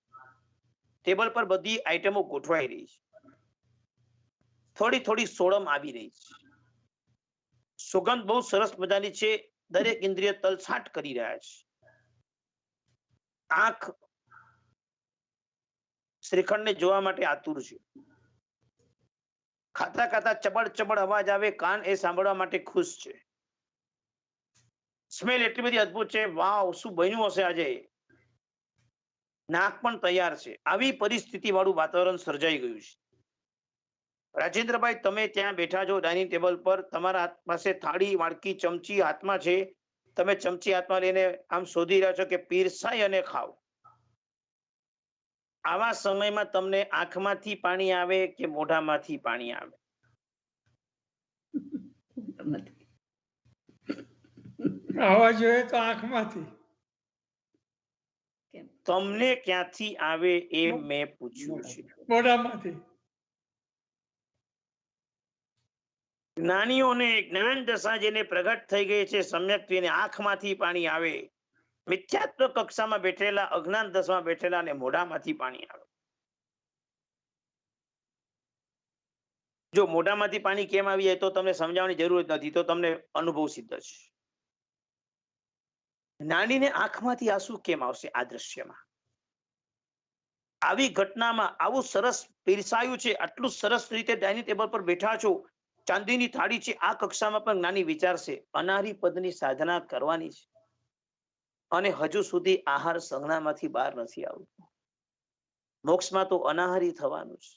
ટેબલ પર બધી આઈટમો ગોઠવાઈ રહી છે. થોડી થોડી સોડમ આવી રહી છે. સુગંધ બહુ સરસ મજાની છે. દરેક ઇન્દ્રિય તલછાટ કરી રહ્યા છે. આંખ શ્રીખંડને જોવા માટે આતુર છે. ખાતા ખાતા ચબડ ચબડ અવાજ આવે, કાન એ સાંભળવા માટે ખુશ છે. સ્મેલ એટલી બધી અદ્ભુત છે, વાવ શું બન્યું હશે આજે. નાક પણ તૈયાર છે. આવી પરિસ્થિતિ વાળું વાતાવરણ સર્જાઈ ગયું છે. રાજેન્દ્રભાઈ તમે ત્યાં બેઠા છો ડાઇનિંગ ટેબલ પર, તમારા પાસે થાળી, વાડકી, ચમચી હાથમાં છે. તમે ચમચી હાથમાં લઈને આમ શોધી રહ્યા છો કે પીરસાય અને ખાવ. આવા સમયમાં તમને આંખમાંથી પાણી આવે કે મોઢામાંથી પાણી આવે? આવવા જોઈએ તો આંખમાંથી. તમને ક્યાંથી આવે એ મેં પૂછ્યું છે. મોઢામાંથી. જ્ઞાનીઓને જ્ઞાન દશા જેને પ્રગટ થઈ ગઈ છે, સમ્યક્ત્વીને આંખમાંથી પાણી આવે. મિથ્યાત્વ કક્ષામાં બેઠેલા, અજ્ઞાન દશામાં બેઠેલા ને મોઢામાંથી પાણી આવે. જો મોઢામાંથી પાણી કેમ આવી જાય તો તમને સમજાવવાની જરૂર નથી, તો તમને અનુભવ સિદ્ધ છે. જ્ઞાનીને આંખમાંથી આંસુ કેમ આવશે આ દ્રશ્યમાં? આવી ઘટનામાં આવું સરસ પીરસાયું છે, આટલું સરસ રીતે ડાઇનિંગ ટેબલ પર બેઠા છો, ચાંદીની થાળી છે, આ કક્ષામાં પણ જ્ઞાની વિચારશે અનારી પદની સાધના કરવાની છે અને હજુ સુધી આહાર સંજ્ઞામાંથી બહાર નથી આવતો. મોક્ષમાં તો અનાહારી થવાનું છે.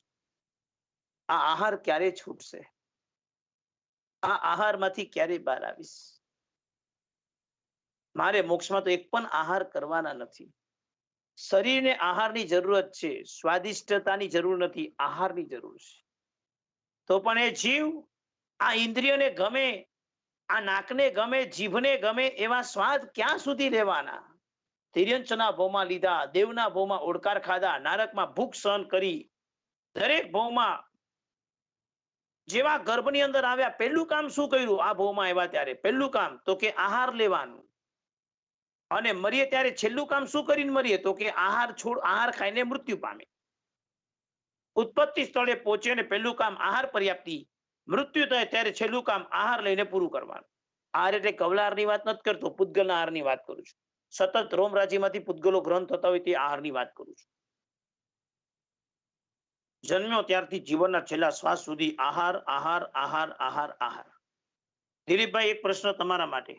આ આહાર ક્યારે છૂટશે? આ આહારમાંથી ક્યારે બહાર આવીશ? મારે મોક્ષમાં તો એક પણ આહાર કરવાના નથી. શરીરને આહારની જરૂરત છે, સ્વાદિષ્ટતાની જરૂર નથી, આહારની જરૂર છે. તો પણ એ જીવ આ ઇન્દ્રિયોને ગમે, આ નાકને ગમે, જીભને ગમે એવા સ્વાદ ક્યાં સુધી લેવાના? તિર્યંચના ભોમાં લીધા, દેવના ભોમાં ઓડકાર ખાધા, નારકમાં ભૂખ સહન કરી, દરેક ભોમાં જેવા ગર્ભની અંદર આવ્યા, પહેલું કામ શું કર્યું? આ ભોમાં આવ્યા ત્યારે પહેલું કામ તો કે આહાર લેવાનું. અને મરીએ ત્યારે છેલ્લું કામ શું કરીને મરીએ? તો કે આહાર ખાઈને મૃત્યુ પામે. ઉત્પત્તિ સ્થળે પહોંચે અને પહેલું કામ આહાર પર્યાપ્તિ, મૃત્યુ થાય ત્યારે છેલ્લું કામ આહાર લઈને પૂરું કરવાનું. આહાર એટલે કવલાહારની વાત નથી કરતો, પૂતગલના આહારની વાત કરું છું. સતત રોમરાજીમાંથી પૂતગલો ગ્રહણ થતા હોય તે આહારની વાત કરું છું. જન્મ્યો ત્યારથી જીવનના છેલ્લા શ્વાસ સુધી આહાર, આહાર, આહાર, આહાર, આહાર. દિલીપભાઈ, એક પ્રશ્ન તમારા માટે.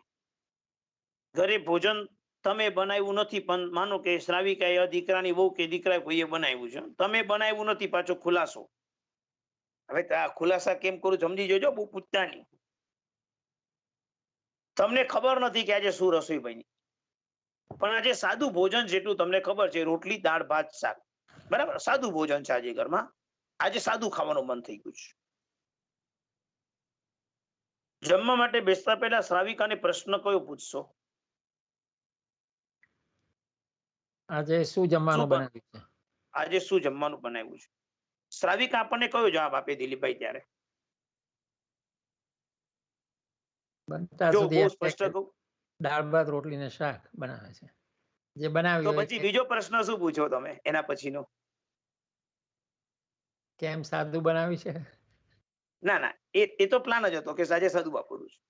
ઘરે ભોજન તમે બનાવ્યું નથી, પણ માનો કે શ્રાવિકાએ દીકરાની વહુ કે દીકરા કોઈએ બનાવ્યું છે, તમે બનાવ્યું નથી, પાછો ખુલાસો. હવે આ ખુલાસા કેમ કરું સમજી જોજો, બહુ પૂછતા નહીં. તમને ખબર નથી કે આજે શું રસોઈ બની, પણ આજે સાદું ભોજન જેટલું તમને ખબર છે, રોટલી, દાળ, ભાત, શાક, બરાબર? સાદું ભોજન છે આજે ઘરમાં. આજે સાદું ખાવાનું મન થઈ ગયું છે. જમવા માટે બેસતા પહેલા શ્રાવિકાને પ્રશ્ન કયો પૂછશો? આજે શું જમવાનું બનાવ્યું છે? આજે શું જમવાનું બનાવ્યું છે? શ્રાવિકા આપણને કયો જવાબ આપે દિલીપભાઈ ત્યારે? બનતા જો સુધી બહુ એમ કહે સ્પષ્ટ કે કહું દાળ ભાત રોટલી ને શાક બનાવે છે, જે બનાવ્યું તો હોય પછી તે. બીજો પ્રશ્ન શું પૂછો તમે એના પછીનો? કેમ સાદું બનાવ્યું છે? ના ના, એ તો પ્લાન જ હતો કે સાજે સાદું વાપરવું છે.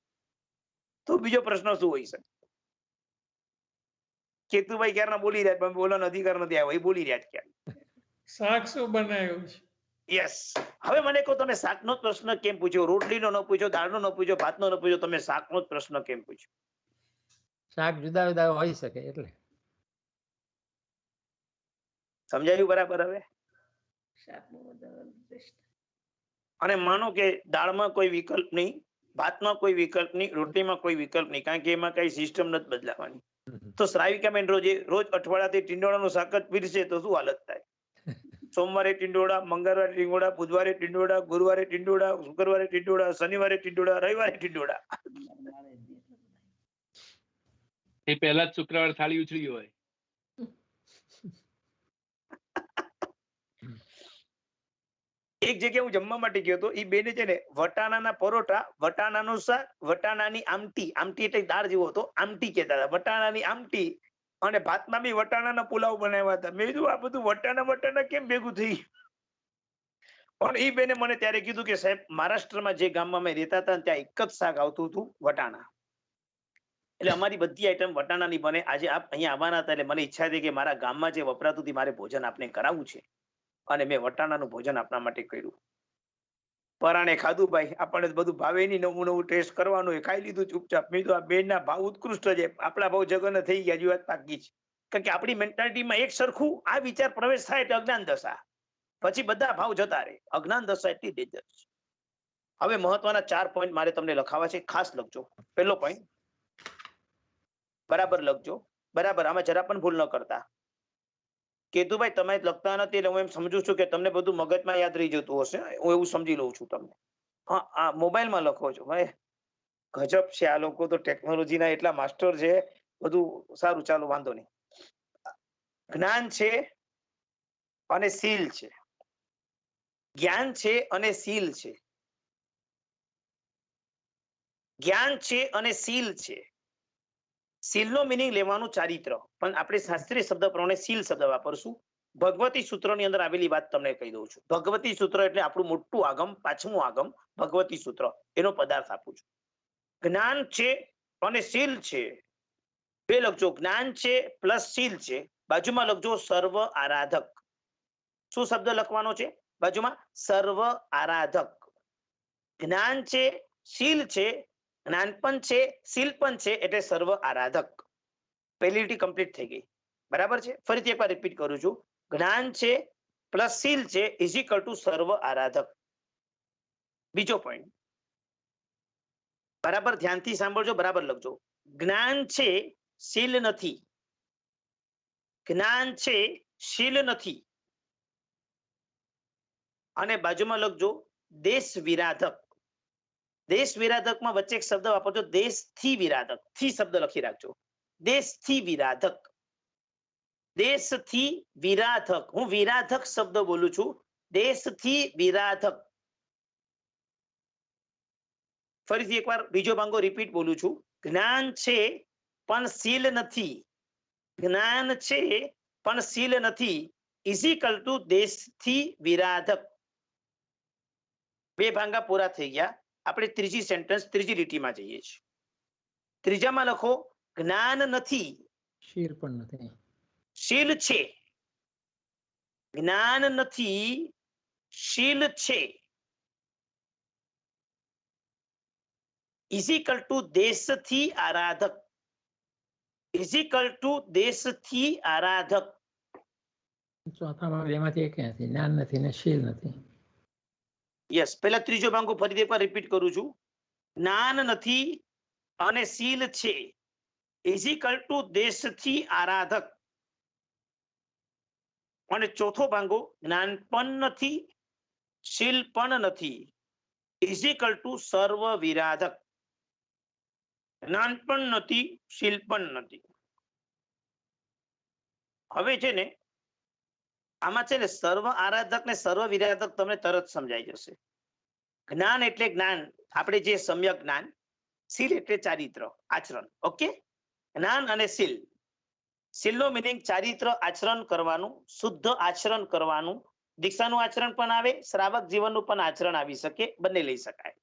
તો બીજો પ્રશ્ન શું હોઈ શકે? કેતુભાઈ ક્યારના બોલી રહ્યા, પણ બોલવાનો અધિકાર નથી આવ્યો, એ બોલી રહ્યા ક્યાં? શાક શું બનાવ્યું છે? યસ. હવે મને કહો, તમે શાકનો જ પ્રશ્ન કેમ પૂછ્યો? રોટલીનો ન પૂછ્યો, દાળનો ન પૂછ્યો, ભાતનો ન પૂછ્યો, તમે શાકનો જ પ્રશ્ન કેમ પૂછ્યો? શાક જુદા જુદા હોઈ શકે એટલે. સમજાયું બરાબર? હવે અને માનો કે દાળમાં કોઈ વિકલ્પ નહીં, ભાતમાં કોઈ વિકલ્પ નહીં, રોટલીમાં કોઈ વિકલ્પ નહીં, કારણ કે એમાં કઈ સિસ્ટમ નથી બદલાવાની. તો શ્રાવિકાબેન રોજ અઠવાડિયાથી ટીંડોળાનું શાક જ પીરસે તો શું હાલત થાય? સોમવારે ટીંડોળા, મંગળવારે ટીંડોળા, બુધવારે ટીંડોળા, ગુરુવારે ટીંડોળા, શુક્રવારે ટીંડોળા, શનિવારે ટીંડોળા, રવિવારે ટીંડોળા. એ પહેલા જ શુક્રવાર થાળી ઉછળી હોય. એક જગ્યાએ હું જમવા માટે ગયો હતો, એ બેને છે ને વટાણાના પરોઠા, વટાણાનું શાક, વટાણાની આમટી, આમટી એટલે દાળ જેવો હતો, આમટી કહેતા હતા, વટાણાની આમટી, અને ભાતમાં બી વટાણાના પુલાવ બનાવ્યા હતા. મેં કીધું આ બધું વટાણા કેમ ભેગું થઈ? પણ એ બેને મને ત્યારે કીધું કે સાહેબ, મહારાષ્ટ્રમાં જે ગામમાં મેં રહેતા હતા ત્યાં એક જ શાક આવતું હતું, વટાણા. એટલે અમારી બધી આઈટમ વટાણાની બને. આજે આપ અહીંયા આવવાના હતા એટલે મને ઈચ્છા હતી કે મારા ગામમાં જે વપરાતું હતું મારે ભોજન આપને કરાવવું છે, અને મેં વટાણાનું ભોજન આપના માટે કર્યું. પરાણે ખાધું ભાઈ, આપણને બધું ભાવે નહીં, નવું નવું ટેસ્ટ કરવાનું હોય, ખાઈ લીધું ચૂપચાપ. મેં તો આ બેનના ભાવ ઉત્કૃષ્ટ છે, આપણા ભાવ જગન થઈ ગયા, હજી વાત બાકી છે. કારણ કે આપણી મેન્ટાલિટીમાં એક સરખું આ વિચાર પ્રવેશ થાય એટલે અજ્ઞાન દશા, પછી બધા ભાવ જતા રહે. અજ્ઞાન દશા એટલી ડેન્જર છે. હવે મહત્વના 4 પોઈન્ટ મારે તમને લખાવા છે, ખાસ લખજો. પહેલો પોઈન્ટ બરાબર લખજો, બરાબર. આમાં જરા પણ ભૂલ ન કરતા. કેતુભાઈ, તમે લખતા નથી એટલે હું એમ સમજુ છું કે તમને બધું મગજમાં યાદ રહી જતું હશે, હું એવું સમજી લઉં છું તમને. હા, આ મોબાઈલમાં લખો છો ભાઈ, ગજબ છે આ લોકો તો, ટેકનોલોજીના એટલા માસ્ટર છે. બધું સારું, ચાલો વાંધો નહીં. જ્ઞાન છે અને શીલ છે. જ્ઞાન છે અને શીલ છે. જ્ઞાન છે અને શીલ છે. શીલનો મિનિંગ લેવાનું ચારિત્ર, પણ આપણે શાસ્ત્રીય શબ્દ પ્રમાણે શીલ શબ્દ વાપરશું. ભગવતી સૂત્રની અંદર આવેલી વાત તમને કહી દઉં છું. ભગવતી સૂત્ર એટલે આપણું મોટું આગમ, 5મું આગમ ભગવતી સૂત્ર, એનો પદાર્થ આપું છું. જ્ઞાન છે અને શીલ છે. બે લખજો, જ્ઞાન છે પ્લસ શીલ છે, બાજુમાં લખજો સર્વ આરાધક. શું શબ્દ લખવાનો છે બાજુમાં? સર્વ આરાધક. જ્ઞાન છે, શીલ છે, જ્ઞાન પણ છે, શીલ પણ છે, એટલે સર્વ આરાધક. પહેલી લીટી કમ્પ્લીટ થઈ ગઈ. બરાબર છે? ફરીથી એકવાર રિપીટ કરું છું. જ્ઞાન છે પ્લસ શીલ છે ઇઝ ઇક્વલ ટુ સર્વ આરાધક. બીજો પોઈન્ટ બરાબર ધ્યાનથી સાંભળજો, બરાબર લખજો. જ્ઞાન છે, શીલ નથી. જ્ઞાન છે, શીલ નથી. અને બાજુમાં લખજો દેશ વિરાધક. દેશ વિરાધકમાં વચ્ચે એક શબ્દ વાપરજો, દેશથી વિરાધક. થી શબ્દ લખી રાખજો. દેશથી વિરાધક. દેશથી વિરાધક. હું વિરાધક શબ્દ બોલું છું. દેશથી વિરાધક. ફરીથી એકવાર બીજો ભાંગો રિપીટ બોલું છું. જ્ઞાન છે પણ શીલ નથી. જ્ઞાન છે પણ શીલ નથી ઇઝ ઇક્વલ ટુ દેશથી વિરાધક. બે ભાંગા પૂરા થઈ ગયા. આપણે ત્રીજી સેન્ટેન્સ ત્રીજી લીટીમાં જઈએ છીએ. ત્રીજામાં લખો જ્ઞાન નથી, શીલ પણ નથી. શીલ છે. જ્ઞાન નથી, શીલ છે ઇઝ ઇક્વલ ટુ દેશથી આરાધક. ઇઝ ઇક્વલ ટુ દેશથી આરાધક. ચોથામાં બેમાંથી એક નથી, જ્ઞાન નથી ને શીલ નથી. યસ, પહેલા ત્રીજો ભાંગો ફરીથી એકવાર રિપીટ કરું છું. જ્ઞાન નથી અને શીલ છે ઇઝ ઇક્વલ ટુ દેશથી આરાધક. અને ચોથો ભાંગો જ્ઞાન પણ નથી, શીલ પણ નથી ઇઝ ઇક્વલ ટુ સર્વ વિરાધક. જ્ઞાન પણ નથી, શીલ પણ નથી. હવે છે ને આમાં છે ને સર્વ આરાધક ને સર્વ વિરાધક તમને તરત સમજાઈ જશે. જ્ઞાન એટલે જ્ઞાન, આપણે જે સમ્યક જ્ઞાન. શીલ એટલે ચારિત્ર, આચરણ. ઓકે, જ્ઞાન અને શીલ. શીલનો મિનિંગ ચારિત્ર, આચરણ કરવાનું, શુદ્ધ આચરણ કરવાનું. દીક્ષાનું આચરણ પણ આવે, શ્રાવક જીવનનું પણ આચરણ આવી શકે, બંને લઈ શકાય.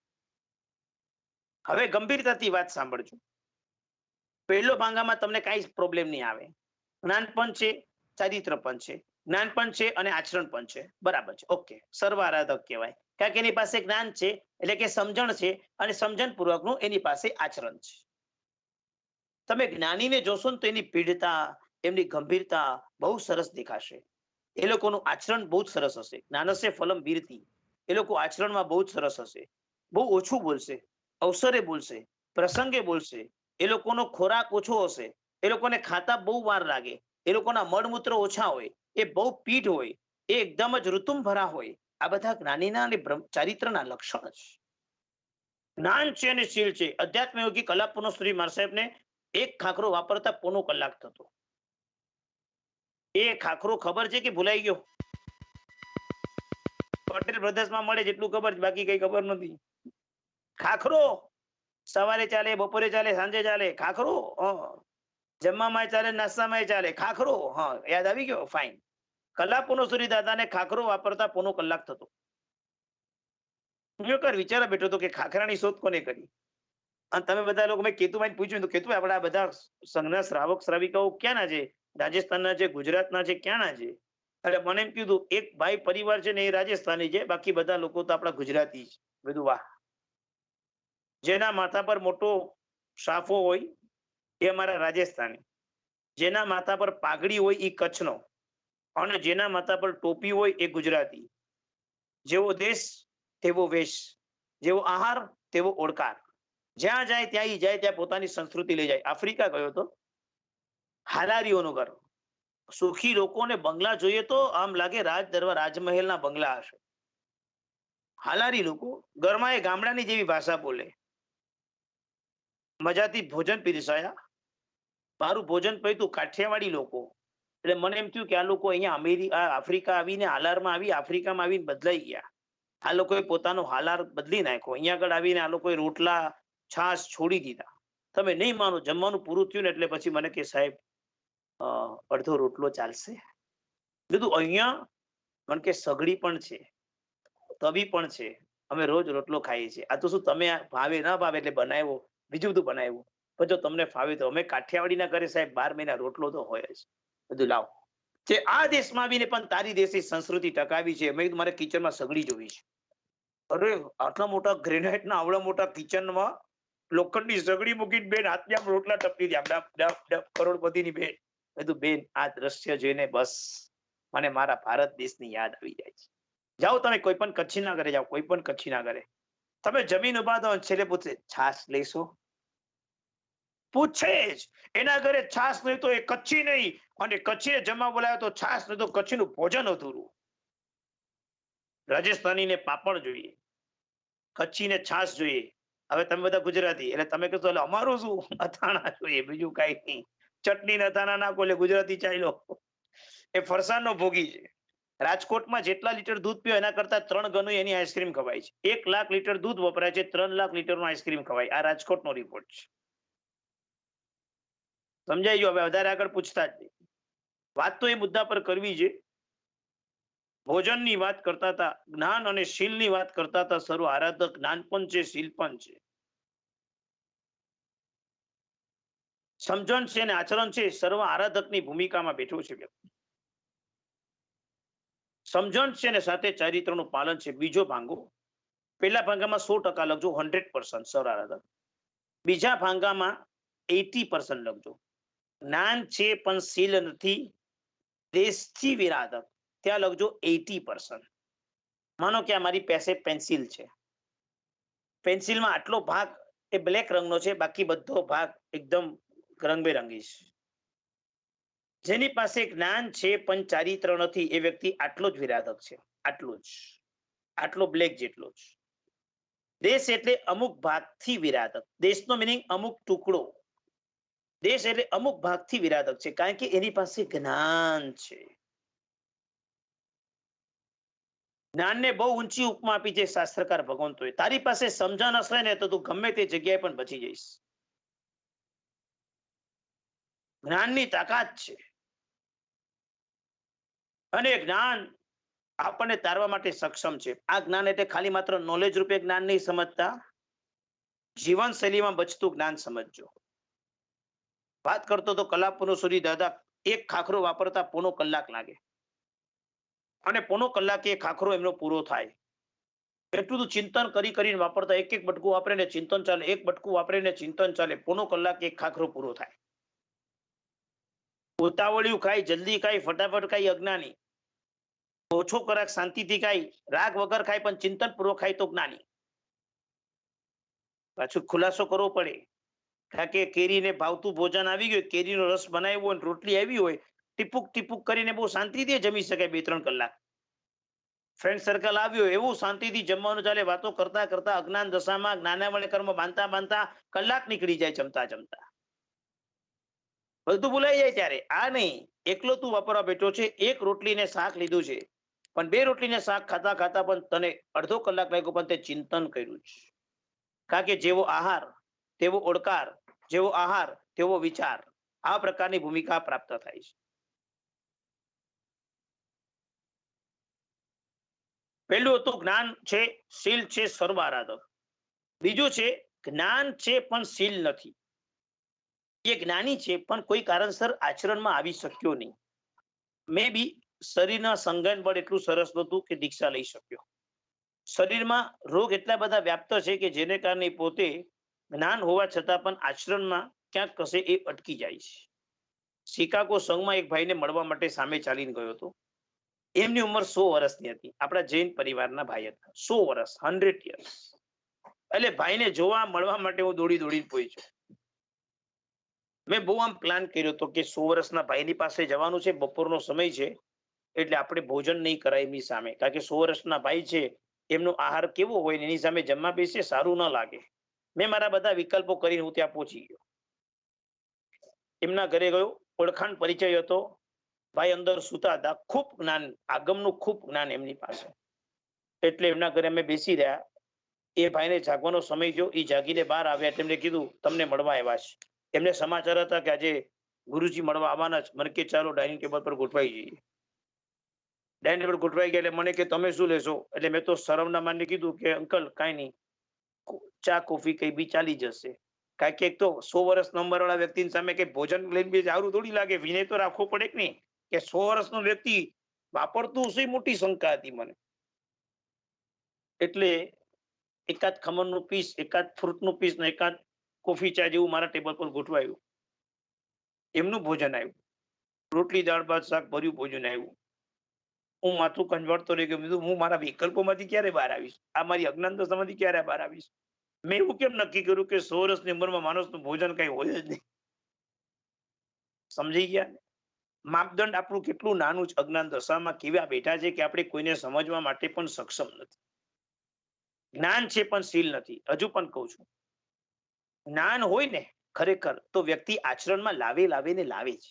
હવે ગંભીરતાથી વાત સાંભળજો. પહેલો ભાંગામાં તમને કાંઈ પ્રોબ્લેમ નહીં આવે. જ્ઞાન પણ છે, ચારિત્ર પણ છે, જ્ઞાન પણ છે અને આચરણ પણ છે. બરાબર છે, ઓકે. સર્વ આરાધક કહેવાય કારણ કે એની પાસે જ્ઞાન છે એટલે કે સમજણ છે અને સમજણ પૂર્વકનું એની પાસે આચરણ છે. તમે જ્ઞાનીને જોશો ને તો એની પીઢતા, એમની ગંભીરતા બહુ સરસ દેખાશે. એ લોકોનું આચરણ બહુ જ સરસ હશે. જ્ઞાનસ્ય ફલમ વીરતી. એ લોકો આચરણમાં બહુ જ સરસ હશે. બહુ ઓછું બોલશે, અવસરે બોલશે, પ્રસંગે બોલશે. એ લોકોનો ખોરાક ઓછો હશે. એ લોકોને ખાતા બહુ વાર લાગે. એ લોકોના મળમૂત્ર ઓછા હોય. એ બહુ પીઠ હોય. એ એકદમ જ ઋતુમ ભરા હોય. આ બધા જ્ઞાનીના અને ચારિત્રના લક્ષણ છે. જ્ઞાન છે અને શીલ છે. અધ્યાત્મ યોગી કલાપુનો શ્રી માર સાહેબને એક ખાખરો વાપરતા પોનો કલાક થતો. એ ખાખરો ખબર છે કે ભૂલાઈ ગયો? પટેલ બ્રધર્સમાં મળે જેટલું ખબર છે, બાકી કઈ ખબર નથી. ખાખરો સવારે ચાલે, બપોરે ચાલે, સાંજે ચાલે. ખાખરો જમવામાં ચાલે, નાસ્તામાં ચાલે. ખાખરો યાદ આવી ગયો? ફાઇન. કલાપુનો સૂરી દાદાને ખાખરો વાપરતા પોનો કલાક થતો. હું એકવાર વિચારા બેઠો હતો કે ખાખરાની શોધ કોને કરી. અને તમે બધા લોકો મેં કેતુભાઈ પૂછ્યું તો કેતુભાઈ આપણા બધા સંઘના શ્રાવક શ્રાવિકાઓ ક્યાંના છે? રાજસ્થાનના છે, ગુજરાતના છે, ક્યાંના છે? એટલે મને એમ કીધું એક ભાઈ પરિવાર છે ને એ રાજસ્થાની છે, બાકી બધા લોકો તો આપણા ગુજરાતી છે. બધું વાહ. જેના માથા પર મોટો સાફો હોય એ અમારા રાજસ્થાની, જેના માથા પર પાઘડી હોય એ કચ્છનો, અને જેના માથા પર ટોપી હોય એ ગુજરાતી. જેવો દેશ તેવો વેશ, જેવો આહાર તેવો ઓળકાર. જ્યાં જાય ત્યાં જાય, ત્યાં પોતાની સંસ્કૃતિ લઈ જાય. આફ્રિકા ગયો તો, હાલારીઓનું ઘર. સુખી લોકોને બંગલા જોઈએ તો આમ લાગે રાજ દરબાર, રાજમહેલના બંગલા હશે. હાલારી લોકો ઘરમાં એ ગામડાની જેવી ભાષા બોલે. મજાથી ભોજન પીરસાયા. મારું ભોજન પીતું. કાઠિયાવાડી લોકો. એટલે મને એમ થયું કે આ લોકો અહીંયા આફ્રિકા આવીને, હાલારમાં આવી, આફ્રિકામાં આવીને બદલાઈ ગયા. આ લોકોએ પોતાનો હાલાર બદલી નાખ્યો. અહીંયા આગળ આવીને આ લોકોએ રોટલા, છાશ છોડી દીધા. તમે નહીં માનો, જમવાનું પૂરું થયું ને એટલે પછી મને કે સાહેબ અડધો રોટલો ચાલશે? કીધું અહીંયા મને કે સગડી પણ છે, તવી પણ છે, અમે રોજ રોટલો ખાઈએ છીએ. આ તો શું તમે ભાવે ના ભાવે એટલે બનાવ્યો, બીજું બધું બનાવ્યું. પણ જો તમને ફાવે તો અમે કાઠિયાવાડીના ઘરે સાહેબ 12 મહિના રોટલો તો હોય જ. બધું લાવ જે આ દેશમાં આવીને પણ તારી દેશી સંસ્કૃતિ ટકાવી છે. મેં કીધું મારે કિચનમાં સગડી જોવી છે. અરે આટલા મોટા ગ્રેનાઇટના આવડા મોટા કિચનમાં લોખંડની સગડી મૂકીને બેન હાથમાં આમ રોટલા ટપકી દે, આમ ડપ ડપ ડપ, કરોડપતિની બેન. મેં કીધું બેન આ દ્રશ્ય જોઈને બસ મને મારા ભારત દેશની યાદ આવી જાય છે. જાઓ તમે કોઈ પણ કચ્છીના ઘરે જાઓ, કોઈ પણ કચ્છીના ઘરે તમે જમીન ઉભા થો, છેલ્લે પૂછે છાશ લેશો? પૂછે જ. એના ઘરે છાશ નહીં તો એ કચ્છી નહીં, અને કચ્છીને જમવા બોલાવે તો છાશ નહીં તો કચ્છીનું ભોજન અધૂરું. રાજસ્થાનીને પાપડ જોઈએ, કચ્છીને છાશ જોઈએ. હવે તમે બધા ગુજરાતી એટલે તમે કહેશો એટલે અમારું શું, અથાણા જોઈએ, બીજું કઈ નહીં. ચટણી ને અથાણા નાખો એટલે ગુજરાતી ચાલ્યો. એ ફરસાણનો ભોગી છે. રાજકોટમાં જેટલા લીટર દૂધ પીવો એના કરતા 3 ગણું એની આઈસ્ક્રીમ ખવાય છે. 1 લાખ લીટર દૂધ વપરાય છે, 3 લાખ લીટરનો આઈસ્ક્રીમ ખવાય. આ રાજકોટનો રિપોર્ટ છે. સમજાઈ ગયો? હવે વધારે આગળ પૂછતા જ નહીં. વાત તો એ મુદ્દા પર કરવી છે. ભોજનની વાત કરતા હતા, જ્ઞાન અને શીલની વાત કરતા હતા. સર્વ આરાધક જ્ઞાન પણ છે, શીલ પણ છે. સમજણ છે અને આચરણ છે, સર્વ આરાધકની ભૂમિકામાં બેઠો છે વ્યક્તિ. સમજણ છે અને સાથે ચારિત્રનું પાલન છે. બીજો ભાંગો, પહેલા ભાંગામાં 100% લખજો, 100% સર્વ આરાધક. બીજા ભાંગામાં 80% લખજો. જ્ઞાન છે પણ શીલ નથી, દેશથી વિરાધક. ત્યાં લખજો 80%. માનો કે આ મારી પાસે પેન્સિલ છે. પેન્સિલમાં આટલો ભાગ એ બ્લેક રંગનો છે, બાકી બધો ભાગ એકદમ રંગબેરંગી છે. જેની પાસે જ્ઞાન છે પણ ચારિત્ર નથી એ વ્યક્તિ આટલો જ વિરાધક છે. આટલો જ, આટલો બ્લેક જેટલો જ. દેશ એટલે અમુક ભાગથી વિરાધક. દેશનો મિનિંગ અમુક ટુકડો. દેશ એટલે અમુક ભાગથી વિરાધક છે, કારણ કે એની પાસે જ્ઞાન છે. જ્ઞાનને બહુ ઊંચી ઉપમા આપી છે શાસ્ત્રકાર ભગવંતોએ. તારી પાસે સમજણ હશે ને તો તું ગમે તે જગ્યાએ પણ બચી જઈશ. જ્ઞાનની તાકાત છે, અને જ્ઞાન આપણને તારવા માટે સક્ષમ છે. આ જ્ઞાન એટલે ખાલી માત્ર નોલેજ રૂપે જ્ઞાન નહીં સમજતા, જીવનશૈલીમાં બચતું જ્ઞાન સમજજો. વાત કરતો તો કલાપુનો સૂરી દાદા 1 ખાખરો વાપરતા 1.5 કલાક લાગે, અને 1.5 કલાકે ખાખરો એમનો પૂરો થાય. એટલું તો ચિંતન કરી કરીને વાપરતા, એક બટકું વાપરે ને ચિંતન ચાલે, એક બટકું વાપરે ને ચિંતન ચાલે. 1.5 કલાકે 1 ખાખરો પૂરો થાય. ઉતાવળિયું ખાય, જલ્દી ખાય, ફટાફટ ખાય અજ્ઞાની. ઓછો ખોરાક શાંતિથી ખાય, રાગ વગર ખાય પણ ચિંતન પૂર્વક ખાય તો જ્ઞાની. પાછું ખુલાસો કરવો પડે, કારણ કે કેરીને ભાવતું ભોજન આવી ગયું, કેરીનો રસ બનાવ્યો હોય, રોટલી આવી હોય, ટીપુક ટીપુક કરીને બહુ શાંતિથી જમી શકાય 2-3 કલાક. ફ્રેન્ડ સર્કલ આવ્યું એવું શાંતિથી જમવાનું ચાલે. વાતો કરતા કરતા અજ્ઞાન દશામાં જ્ઞાનાવળ કર્મ બાંધતા બાંધતા કલાક નીકળી જાય જમતા જમતા. બધું ભૂલાઈ જાય ત્યારે. આ નહીં, એકલો તું વાપરવા બેઠો છે, 1 રોટલીને શાક લીધું છે, પણ 2 રોટલીને શાક ખાતા ખાતા પણ તને અડધો કલાક લાગ્યો, પણ તે ચિંતન કર્યું છે. કારણ કે જેવો આહાર તેવો ઓડકાર, જેવો આહાર તેવો વિચાર. આ પ્રકારની ભૂમિકા પ્રાપ્ત થાય છે. પહેલું હતું જ્ઞાન છે, શીલ છે, સર્વ આરાધક. બીજું છે જ્ઞાન છે પણ શીલ નથી. એ જ્ઞાની છે પણ કોઈ કારણસર આચરણમાં આવી શક્યો નહીં. મે બી શરીરના સંગઠન બળ એટલું સરસ નહોતું કે દીક્ષા લઈ શક્યો. શરીરમાં રોગ એટલા બધા વ્યાપ્ત છે કે જેને કારણે પોતે જ્ઞાન હોવા છતાં પણ આચરણમાં ક્યાંક કશે એ અટકી જાય છે. શિકાગો સંઘમાં એક ભાઈને મળવા માટે સામે ચાલીને ગયો હતો. એમની ઉંમર 100 વર્ષની હતી. આપણા જૈન પરિવારના ભાઈ હતા. 100 વર્ષ, 100 years. એટલે ભાઈને જોવા મળવા માટે હું દોડી દોડીને પહોંચ્યો. મેં બહુ આમ પ્લાન કર્યો હતો કે 100 વર્ષના ભાઈની પાસે જવાનું છે, બપોરનો સમય છે, એટલે આપણે ભોજન નહીં કરાય એમની સામે, કારણ કે 100 વર્ષના ભાઈ છે, એમનો આહાર કેવો હોય એની સામે જમવા બેસે સારું ન લાગે. મેં મારા બધા વિકલ્પો કરીને હું ત્યાં પહોંચી ગયો. એમના ઘરે ગયો, ઓળખાણ પરિચય હતો. ભાઈ અંદર સૂતા હતા. ખૂબ જ્ઞાન, આગમનું ખૂબ જ્ઞાન એમની પાસે. એટલે એમના ઘરે અમે બેસી રહ્યા. એ ભાઈને જાગવાનો સમય થયો. એ જાગીને બહાર આવ્યા. તેમને કીધું તમને મળવા આવ્યા છે. એમને સમાચાર હતા કે આજે ગુરુજી મળવા આવવાના જ. મને કે ચાલો ડાઇનિંગ ટેબલ પર ગોઠવાઈ જઈએ. ડાઇનિંગ ટેબલ ગોઠવાઈ ગયા એટલે મને કે તમે શું લેશો? એટલે મેં તો શરમના માનને કીધું કે અંકલ કાંઈ નહીં, ચા કોફી કઈ બી ચાલી જશે, કારણ કે એક તો 100 વર્ષ નંબર વાળા વ્યક્તિની સામે કઈ ભોજન લઈને બી સારું થોડી લાગે, વિનય તો રાખવો પડે કે નહીં, કે 100 વર્ષનો વ્યક્તિ વાપરતું હશે, મોટી શંકા હતી મને. એટલે એકાદ ખમણનું પીસ, એકાદ ફ્રૂટનું પીસ ને એકાદ કોફી ચા જેવું મારા ટેબલ પર ગોઠવાયું. એમનું ભોજન આવ્યું, રોટલી દાળ ભાત શાક ભર્યું ભોજન આવ્યું. હું માથું કંજવાળતો રહી ગયો, હું મારા વિકલ્પોમાંથી ક્યારે બહાર આવીશ, આ મારી અજ્ઞાનતામાંથી ક્યારે બહાર આવીશ. મેં એવું કેમ નક્કી કર્યું કે 100 વર્ષની ઉંમરમાં માણસનું ભોજન કઈ હોય જ નહીં? સમજી ગયા? માપદંડ આપણું કેટલું નાનું છે, અજ્ઞાન દશામાં કેવા બેઠા છે કે આપણે કોઈને સમજવા માટે પણ સક્ષમ નથી. જ્ઞાન છે પણ શીલ નથી. હજુ પણ કહું છું, જ્ઞાન હોય ને ખરેખર તો વ્યક્તિ આચરણમાં લાવે છે.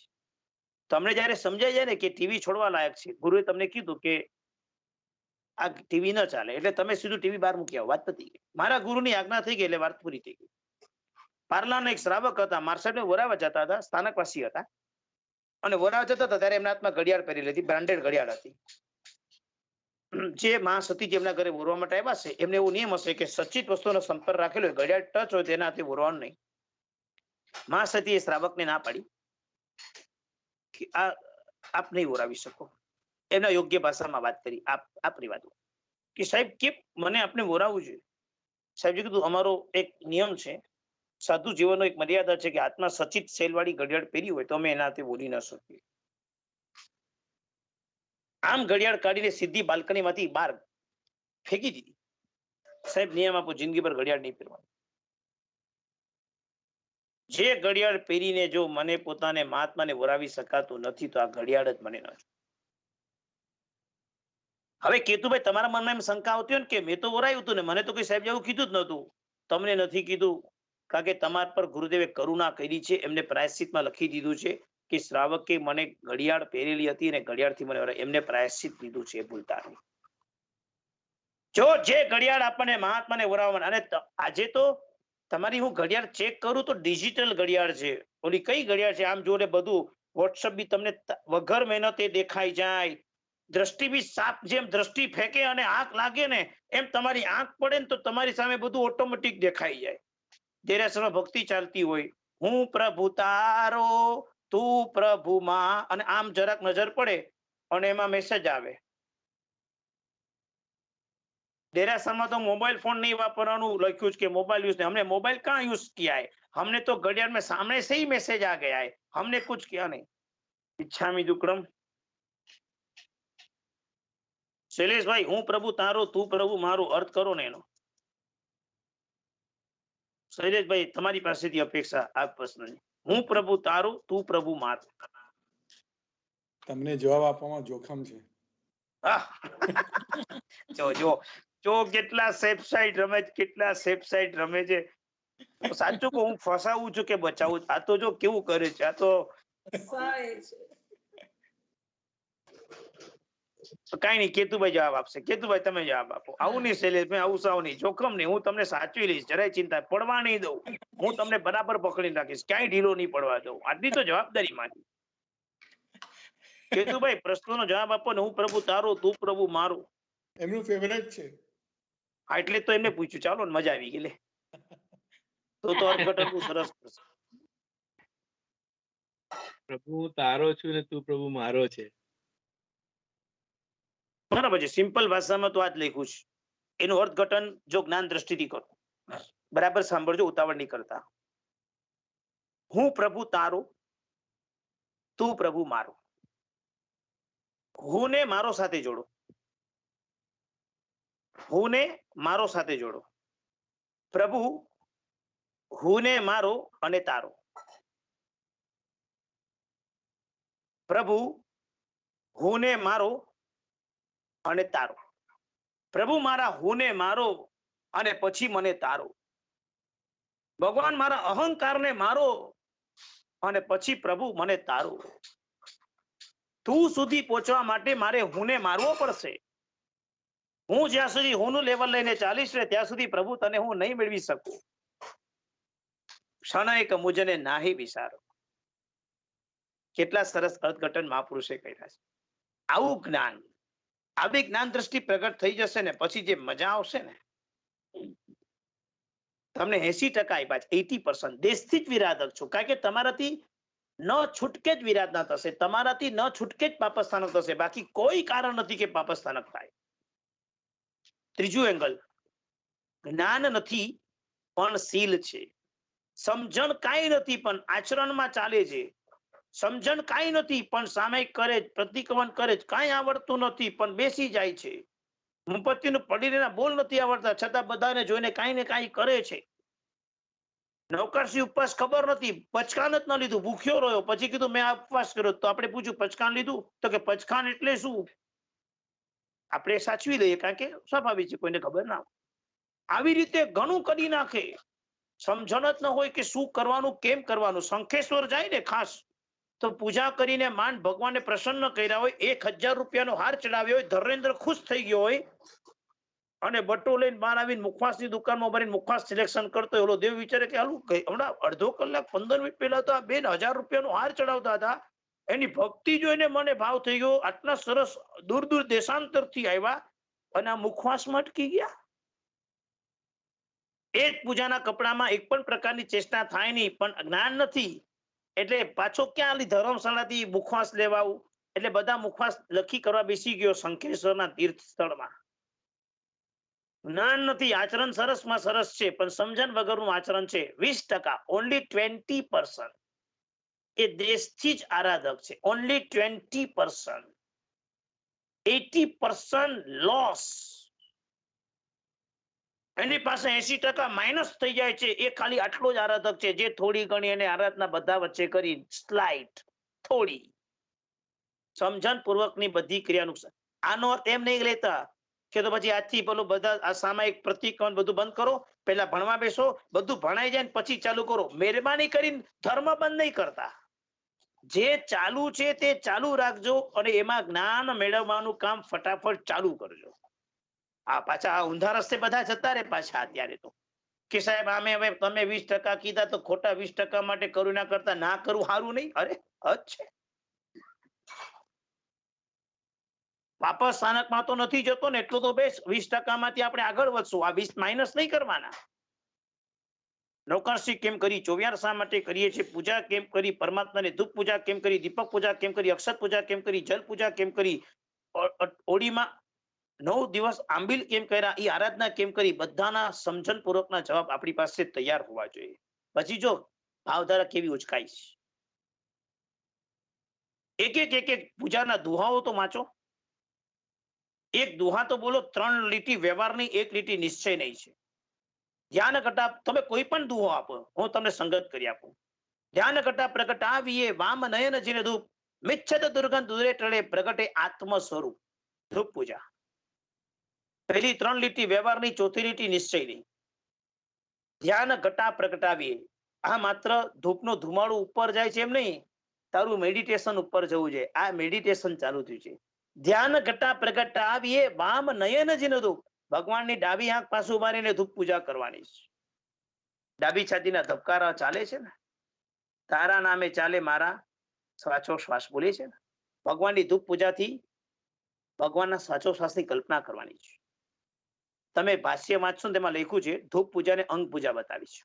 તમને જયારે સમજાય જાય ને કે ટીવી છોડવા લાયક છે, ગુરુએ તમને કીધું કે આ ટીવી ન ચાલે, એટલે તમે સીધું ટીવી બહાર મૂકી આવો, વાત પતી ગઈ. મારા ગુરુની આજ્ઞા થઈ ગઈ એટલે વાત પૂરી થઈ ગઈ. પાર્લાના એક શ્રાવક હતા, માર્કેટને વરાવા જતા હતા, સ્થાનકવાસી હતા, અને વરાવા જતા હતા ત્યારે એમના હાથમાં ઘડિયાળ પહેરેલી હતી, બ્રાન્ડેડ ઘડિયાળ હતી. જે માં સતી જેમના ઘરે વરવા માટે આવ્યા છે, એમને એવો નિયમ હશે કે સચિત વસ્તુનો સંપર્ક રાખેલો હોય, ઘડિયાળ ટચ હોય તેના હાથે વરવાનું નહીં. માં સતી એ શ્રાવકને ના પાડી કે આપ નહીં વરાવી શકો. એના યોગ્ય ભાષામાં વાત કરી, આપની વાત કે સાહેબ કે મને આપને વરાવવું જોઈએ. સાહેબજી કીધું અમારો એક નિયમ છે, સાધુ જીવનનો એક મર્યાદા છે કે આત્મા સચિત સેલવાળી ઘડિયાળ પહેરી હોય તો અમે એના હાથે બોલી ન શકીએ. આમ ઘડિયાળ કાઢીને સીધી બાલ્કની માંથી બહાર ફેંકી દીધી. સાહેબ નિયમ આપો, જિંદગી પર ઘડિયાળ નહીં પહેરવાની. જે ઘડિયાળ પહેરીને જો મને પોતાને મહાત્માને વરાવી શકાતું નથી તો આ ઘડિયાળ જ મને ન. હવે કેતુભાઈ તમારા મનમાં એમ શંકા આવતી હોય ને કે મેં તો વરાયું હતું ને મને તો કોઈ સાહેબ જેવું કીધું જ નહોતું. તમને નથી કીધું કારણ કે તમારા પર ગુરુદેવે કરુણા કરી છે, એમને પ્રાયશ્ચિતમાં લખી દીધું છે કે શ્રાવકે મને ઘડિયાળ પહેરેલી હતી અને ઘડિયાળથી મને વરાવી, એમને પ્રાયશ્ચિત દીધું છે, ભૂલતા નહીં. જો જે ઘડિયાળ આપણને મહાત્માને વરાવવા, અને આજે તો તમારી હું ઘડિયાળ ચેક કરું તો ડિજિટલ ઘડિયાળ છે. ઓલી કઈ ઘડિયાળ છે આમ જોડે બધું વોટ્સઅપ બી તમને વગર મહેનતે દેખાઈ જાય, દ્રષ્ટિ બી સાપ જેમ દ્રષ્ટિ ફેંકે અને આંખ લાગે ને એમ તમારી આંખ પડે ને તો તમારી સામે બધું ઓટોમેટિક દેખાઈ જાય. દેરાસરમાં ભક્તિ ચાલતી હોય, હું પ્રભુ તારો તું પ્રભુ માં, અને આમ જરાક નજર પડે અને એમાં મેસેજ આવે. देरासर तो मोबाइल फोन नहीं वापरવાનું લખ્યું છે કે मोबाइल यूज नहीं, हमने मोबाइल कहाँ यूज किया है, हमने तो घड़ियाल में सामने से ही मैसेज आ गया है, हमने कुछ किया नहीं. इच्छामी दुक्कड़म. शैलेश भाई હું પ્રભુ તારો તું પ્રભુ મારો અર્થ કરો ને એનો. શૈલેષભાઈ તમારી પાસેથી અપેક્ષા આ પ્રશ્નની. હું પ્રભુ તારો તું પ્રભુ મારો. તમને જવાબ આપવામાં જોખમ છે. જો કેટલા સેફસાઇડ રમે છે, કેટલા સેફસાઇડ રમે છે. સાચું કહું હું ફસાવું છું કે બચાવું, આ તો જો કેવું કરે છે, આ તો કઈ નહીં. કેતુભાઈ જવાબ આપશે. કેતુભાઈ તમે જવાબ આપો. આવું નહીં શૈલેષભાઈ, આવું સાવ નહીં, જોખમ નહીં. હું તમને સાચવી લઈશ, જરાય ચિંતા પડવા નહીં દઉં. હું તમને બરાબર પકડી રાખીશ, ક્યાંય ઢીલો નહીં પડવા દઉં. આટલી તો જવાબદારી માંગી. કેતુભાઈ પ્રશ્નોનો જવાબ આપો ને. હું પ્રભુ તારો તું પ્રભુ મારો. એમનું ફેવરેટ છે. હા એટલે તો એમને પૂછ્યું, ચાલો ને મજા આવી ગઈ લે. તો અર્થઘટન બહુ સરસ થશે. પ્રભુ હું તારો છું ને તું પ્રભુ મારો છે. બરાબર છે. સિમ્પલ ભાષામાં તો આ જ લખ્યું છે. એનું અર્થઘટન જો જ્ઞાન દ્રષ્ટિથી કરો, બરાબર સાંભળજો, ઉતાવળ નહીં કરતા. હું પ્રભુ તારો તું પ્રભુ મારો. હું ને મારો સાથે જોડો. હું ને મારો સાથે જોડો. પ્રભુ હું ને મારો અને તારો. પ્રભુ હું ને મારો અને તારો. પ્રભુ મારા હું ને મારો અને પછી મને તારો. ભગવાન મારા અહંકારને મારો અને પછી પ્રભુ મને તારો. તું સુધી પહોંચવા માટે મારે હુંને મારવો પડશે. હું જ્યાં સુધી હુંનું લેવલ લઈને ચાલીશ ને ત્યાં સુધી પ્રભુ તને હું નહીં મેળવી શકું. ક્ષણેક મુજને નાહી વિચારો. કેટલા સરસ અર્થઘટન મહાપુરુષે કર્યા છે. આવું જ્ઞાન, આવી જ્ઞાન દ્રષ્ટિ પ્રગટ થઈ જશે ને પછી જે મજા આવશે ને, તમને 80% આપ્યા છે, 80% દેશથી જ વિરાધક છો, કારણ કે તમારાથી ન છૂટકે જ વિરાધના થશે, તમારાથી ન છૂટકે જ પાપસ્થાનક થશે, બાકી કોઈ કારણ નથી કે પાપસ્થાનક થાય. ત્રીજું એંગલ, જ્ઞાન નથી પણ શીલ છે, સમજણ કાંઈ નથી પણ આચરણમાં ચાલે છે, સમજણ કાંઈ નથી પણ સામે કરે જ, પ્રતિક્રમણ કરે જ, કાંઈ આવડતું નથી પણ બેસી જાય છે, મુપત્તિનું પડીને બોલ નથી આવડતા છતાં બધાને જોઈને કાંઈ ને કાંઈ કરે છે. નવકારસિંહ ઉપવાસ ખબર નથી, પચકાન જ ન લીધું, ભૂખ્યો રહ્યો, પછી કીધું મેં આ ઉપવાસ કર્યો, તો આપણે પૂછ્યું પચકાન લીધું, તો કે પચકાન એટલે શું? આપણે સાચવી લઈએ કારણ કે સ્વાભાવિક છે, કોઈને ખબર ના હોય. આવી રીતે ઘણું કરી નાખે, સમજણ જ ન હોય કે શું કરવાનું, કેમ કરવાનું. શંખેશ્વર જાય ને ખાસ તો પૂજા કરીને માંડ ભગવાનને પ્રસન્ન કર્યા હોય, 1000 રૂપિયાનો હાર ચડાવ્યો હોય, ધર્મેન્દ્ર ખુશ થઈ ગયો હોય અને બટો લઈને બહાર આવીને મુખવાસની દુકાનમાં ભરીને મુખવાસ સિલેક્શન કરતો હોય, ઓલો દેવ વિચારે કે હાલું હમણાં અડધો કલાક 15 મિનિટ પહેલા તો આ બેન 1000 રૂપિયાનો હાર ચડાવતા હતા, એની ભક્તિ જોઈને મને ભાવ થઈ ગયો, આટલા સરસ દૂર દૂર દેશાંતરથી આવ્યા અને આ મુખવાસમાં અટકી ગયા. એ જ પૂજાના કપડામાં એક પણ પ્રકારની ચેષ્ટા થાય નહીં, પણ જ્ઞાન નથી એટલે પાછો ક્યાં આલી ધર્મશાળાથી મુખવાસ લેવાવું, એટલે બધા મુખવાસ લખી કરવા બેસી ગયો શંખેશ્વરના તીર્થ સ્થળમાં. જ્ઞાન નથી, આચરણ સરસમાં સરસ છે પણ સમજણ વગરનું આચરણ છે. 20%, ઓનલી 20% એ દેશથી જ આરાધક છે, ઓનલી 20%. 80% લોસ. એની પાસે 80% માઇનસ થઈ જાય છે, એ ખાલી આટલો જ આરાધક છે જે થોડી ઘણી એને આરાધના બધા વચ્ચે કરી સ્લાઇટ થોડી સમજણ પૂર્વકની બધી ક્રિયાનું. આનો અર્થ એમ નહીં લેતા કે તો પછી આજથી પેલું બધા આ સામાયિક પ્રતિક્રમણ બધું બંધ કરો, પહેલા ભણવા બેસો, બધું ભણાઈ જાય ને પછી ચાલુ કરો. મહેરબાની કરીને ધર્મ બંધ નહીં કરતા, જે ચાલુ છે તે ચાલુ રાખજો અને એમાં જ્ઞાન મેળવવાનું કામ ફટાફટ ચાલુ કરજો. આ પાછા આ ઊંધા રસ્તે બધા જતા રહે પાછા અત્યારે તો કે સાહેબ આમે હવે તમે 20% કીધા તો ખોટા 20% માટે કરું ના કરતા ના કરું સારું નહીં. અરે હદ છે, વાપસ સ્થાનકમાં તો નથી જતો ને, એટલું તો બેસ. 20% માંથી આપણે આગળ વધશું, આ 20 માઇનસ નહીં કરવાના. નવકારસિંહ કેમ કરી, 24 શા માટે કરીએ છીએ, પૂજા કેમ કરી, પરમાત્માને ધૂપ પૂજા કેમ કરી, દીપક પૂજા કેમ કરી, અક્ષત પૂજા કેમ કરી, જલ પૂજા કેમ કરી, ઓડીમાં 9 દિવસ આંબિલ કેમ કર્યા, એ આરાધના કેમ કરી, બધાના સમજણ પૂર્વકના જવાબ આપણી પાસે તૈયાર હોવા જોઈએ. પછી જો ભાવધારા કેવી ઉચકાઈ છે, એક પૂજાના દુહાઓ તો વાંચો. એક દુહા તો બોલો, 3 લીટી વ્યવહારની, 1 લીટી નિશ્ચય નહીં છે. ધ્યાન ઘટા, તમે કોઈ પણ દુહો આપો, હું તમને સંગત કરી આપું. ધ્યાન ઘટા પ્રગટાવીએ વામ નયન જીને ધૂપ, મિચ્છત દુર્ગંધ દૂરે ટળે, પ્રગટે આત્મ સ્વરૂપ. ધૂપ પૂજા પહેલી 3 લીટી વ્યવહારની, 4થી લીટી નિશ્ચયની. ધ્યાન ઘટા પ્રગટાવીએ, આ માત્ર ધૂપનો ધુમાડો ઉપર જાય છે એમ નહીં, તારું મેડિટેશન ઉપર જવું છે. આ મેડિટેશન ચાલુ થયું છે. ધ્યાન ઘટા પ્રગટાવીએ વામ નયન જીને ધૂપ, ભગવાનની ડાબી આંખ પાસે મારીને ધૂપ પૂજા કરવાની છે. ડાબી છાતીના ધબકારા ચાલે છે ને, તારા નામે ચાલે મારા શ્વાસો શ્વાસ બોલે છે ને. ભગવાનની ધૂપ પૂજાથી ભગવાનના શ્વાસો શ્વાસની કલ્પના કરવાની છે. તમે ભાષ્ય વાંચશો ને તેમાં લખ્યું છે ધૂપ પૂજાને અંગ પૂજા બતાવી છે.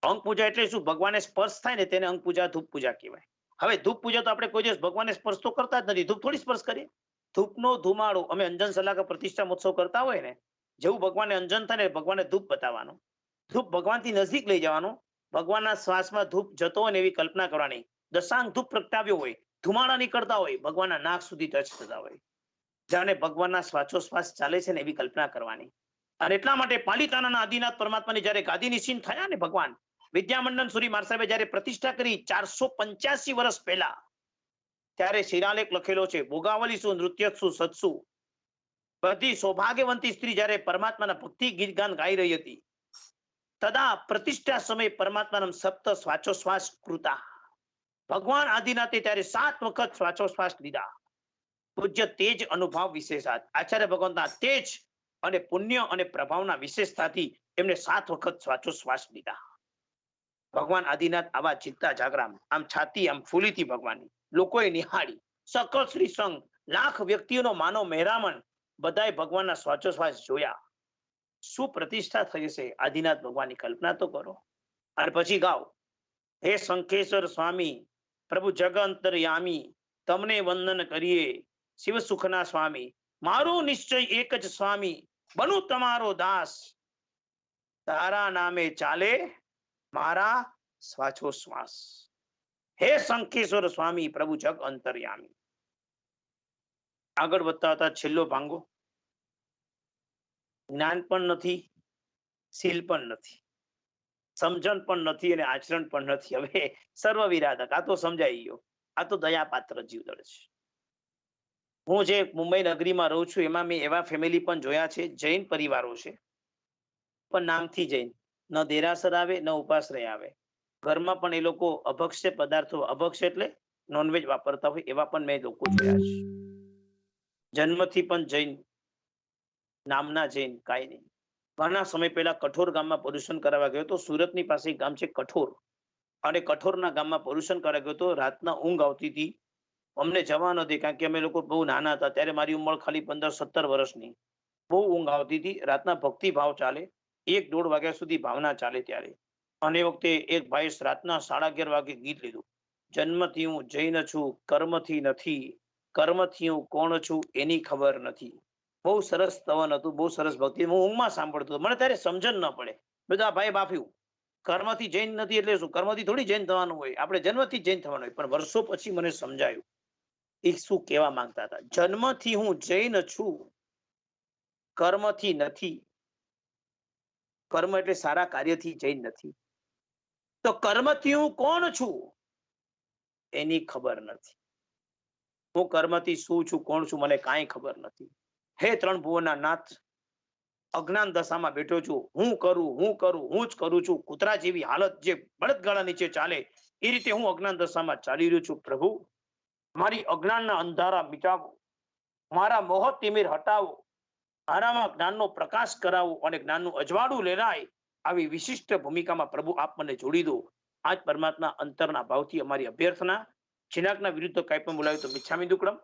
અંગ પૂજા એટલે શું? ભગવાનને સ્પર્શ થાય ને તેને અંગ પૂજા ધૂપ પૂજા કહેવાય. હવે ધૂપ પૂજા તો આપણે કોઈ દિવસ ભગવાનને સ્પર્શ તો કરતા જ નથી, ધૂપ થોડી સ્પર્શ કરીએ. ધૂપનો ધુમાડો અમે અંજન સલાહકા પ્રતિષ્ઠા મહોત્સવ કરતા હોય ને, જેવું ભગવાનને અંજન થાય ને ભગવાનને ધૂપ બતાવવાનો, ધૂપ ભગવાનથી નજીક લઈ જવાનો, ભગવાનના શ્વાસમાં ધૂપ જતો હોય ને એવી કલ્પના કરવાની. દશાંગ ધૂપ પ્રગટાવ્યો હોય, ધુમાડા નીકળતા હોય, ભગવાનના નાક સુધી ટચ થતા હોય, જાણે ભગવાનના શ્વાસોશ્વાસ ચાલે છે ને એવી કલ્પના કરવાની. અને એટલા માટે પાલિતાણાના આદિનાથ પરમાત્માની જયારે ગાદી નિશ્ચિત થયા ને ભગવાન, વિદ્યામંડન સુરી મહારાજ સાહેબે જયારે પ્રતિષ્ઠા કરી 485 વર્ષ પહેલા, ત્યારે શિલાલેખ લખેલો છે, ભોગાવલી શું, નૃત્ય શું, સત્સુ. બધી સૌભાગ્યવંતી સ્ત્રી જયારે પરમાત્માના ભક્તિ ગીત ગાન ગાઈ રહી હતી, તદા પ્રતિષ્ઠા સમયે પરમાત્માના સપ્ત શ્વાસોશ્વાસ કૃતા. ભગવાન આદિનાથે ત્યારે 7 વખત શ્વાસોશ્વાસ લીધા. પૂજ્ય તેજ અનુભવ વિશેષાત, આચાર્ય ભગવંતના તેજ અને પુણ્ય અને પ્રભાવના વિશેષતાથી એમને 7 વખત શ્વાસોશ્વાસ લીધા. ભગવાન આદિનાથ આવા ચિત્તા જાગરામ, આમ છાતી આમ ફૂલીથી ભગવાનની લોકોએ નિહાળી. સકળ શ્રી સંઘ, લાખ વ્યક્તિઓનો માનવ મહેરામણ, બધાએ ભગવાનના શ્વાસોશ્વાસ જોયા. શું પ્રતિષ્ઠા થઈ છે આદિનાથ ભગવાનની કલ્પના તો કરો. અને પછી ગાઓ, હે શંખેશ્વર સ્વામી પ્રભુ જગ અંતર્યામી, તમને વંદન કરીએ શિવ સુખના સ્વામી, મારો નિશ્ચય એક જ સ્વામી, બનું તમારો દાસ, તારા નામે ચાલે મારા શ્વાસો શ્વાસ. હે શંખેશ્વર સ્વામી પ્રભુ જગ અંતર્યામી. આગળ વધતા હતા છેલ્લો ભાંગો, જ્ઞાન પણ નથી, શીલ પણ નથી, સમજણ પણ નથી અને આચરણ પણ નથી. હવે સર્વ વિરાધક, આ તો સમજાઈ ગયો, આ તો દયાપાત્ર જીવદળ છે. હું જે મુંબઈ નગરીમાં રહું છું એમાં મેં એવા ફેમિલી પણ જોયા છે, જૈન પરિવારો છે પણ નામથી જૈન, ન દેરાસર આવે ન ઉપાશ્રય આવે, ઘરમાં પણ એ લોકો અભક્ષ્ય પદાર્થો, અભક્ષ્ય એટલે નોનવેજ વાપરતા હોય એવા પણ મેં લોકો જોયા છે. જન્મથી પણ જૈન, નામના જૈન, કાંઈ નહીં. ઘણા સમય પહેલા કઠોર ગામમાં પર્યુષણ કરાવવા ગયો તો, સુરતની પાસે એક ગામ છે કઠોર, અને કઠોરના ગામમાં પર્યુષણ કરાવવા ગયો તો રાતના ઊંઘ આવતી હતી, અમને જવા નથી કારણ કે અમે લોકો બહુ નાના હતા ત્યારે, મારી ઉંમર ખાલી 15-17 વર્ષની. બહુ ઊંઘ આવતી હતી, રાતના ભક્તિ ભાવ ચાલે, 1-1.5 વાગ્યા સુધી ભાવના ચાલે ત્યારે. અને એ વખતે એક ભાઈ રાતના 11:30 વાગે ગીત લીધું, જન્મથી હું જૈન છું કર્મથી નથી, કર્મથી હું કોણ છું એની ખબર નથી. બહુ સરસ સ્તવન હતું, બહુ સરસ ભક્તિ. હું ઊંઘમાં સાંભળતો હતો, મને ત્યારે સમજણ ન પડે. બધા ભાઈ બાફ્યું, કર્મથી જૈન નથી એટલે શું? કર્મથી થોડી જૈન થવાનું હોય, આપણે જન્મથી જૈન થવાનું હોય. પણ વર્ષો પછી મને સમજાયું એ શું કહેવા માંગતા હતા. જન્મથી હું જૈન છું, કર્મથી નથી. કર્મ એટલે સારા કાર્યથી જૈન નથી, તો કર્મથી હું કોણ છું એની ખબર નથી. હું કર્મથી શું છું, કોણ છું, મને કાંઈ ખબર નથી. હે 3 ભુવનના નાથ, અજ્ઞાન દશામાં બેઠો છું. હું જ કરું છું. કૂતરા જેવી હાલત જે બળદગાડા નીચે ચાલે એ રીતે હું અજ્ઞાન દશામાં ચાલી રહ્યો છું. પ્રભુ, મારી અજ્ઞાનના અંધારા મિટાવો, મારા મોહ તિમિર હટાવો, મારામાં જ્ઞાનનો પ્રકાશ કરાવો અને જ્ઞાનનું અજવાળું લેરાય આવી વિશિષ્ટ ભૂમિકામાં પ્રભુ આપ મને જોડી દો. આજ પરમાત્મા અંતરના ભાવથી અમારી અભ્યર્થના. જિનાકના વિરુદ્ધ કાંઈ પણ બોલાવ્યું તો મિચ્છામિ દુક્કડમ.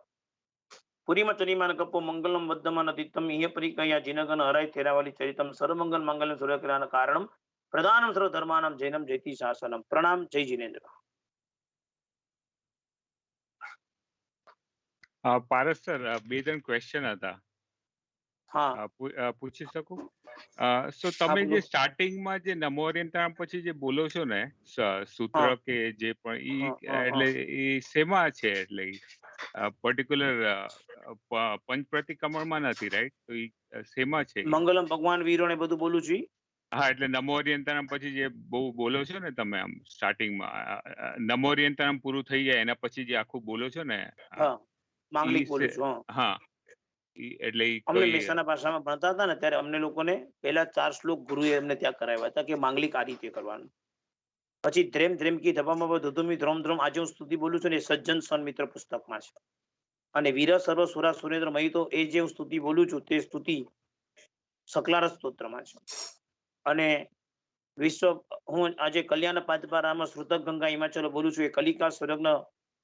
પુરીમાં ચરીમાન કપ્પો મંગલમ વદ્દમાન અધિત્તમ ઇહ પરિકયા જિનગન હરાય થેરાવાલી ચરિતમ સર્વમંગલ મંગલમ સૂર્યકલાન કારણમ પ્રધાનમ સર્વ ધર્માનામ જૈનમ જયતિ શાસનમ. પ્રણામ. જય જિનેન્દ્ર. પારસ સર, 2-3 ક્વેશ્ચન હતા, હા પૂછી શકું? સો તમે જે સ્ટાર્ટિંગમાં જે નમોરિયંતાણ પછી જે બોલો છો ને સૂત્ર હા. કે જે પણ ઈ હા, એટલે ઈ શેમાં છે? એટલે પર્ટિક્યુલર પંચ પ્રતિક્રમણમાં નથી, રાઈટ? તો ઈ શેમાં છે? મંગલમ ભગવાન વીરો ને બધું બોલું છું. હા, એટલે નમોરિયંતાણ પછી જે બહુ બોલો છો ને તમે આમ સ્ટાર્ટિંગમાં, નમોરિયંતાણ પૂરું થઈ જાય એના પછી જે આખું બોલો છો ને, હા, માંગલિક ઈ બોલું છું. હા, એટલે ઈ અમને કોઈ મહેસાણા ભાષામાં ભણતા હતા ને ત્યારે અમને લોકોને પહેલા 4 શ્લોક ગુરુએ અમને ત્યાં કરાવ્યા હતા કે માંગલિક આ રીતે કરવાનું. પછી ધ્રેમ ધ્રેમકી ધપામાં ધુધુમી ધ્રોમ ધ્રોમ આજે હું સ્તુતિ બોલું છું ને, સજ્જન સન્મિત્ર પુસ્તકમાં છે. અને વીર સર્વ સુરા સુરેન્દ્ર મહી તો એ જે હું સ્તુતિ બોલું છું તે સ્તુતિ સકલાર સ્તોત્રમાં છે. અને વિશ્વ હું આજે કલ્યાણ પાદપારામાં શ્રુતક ગંગા હિમાચલ બોલું છું, એ કલિકા સ્વરગ્ન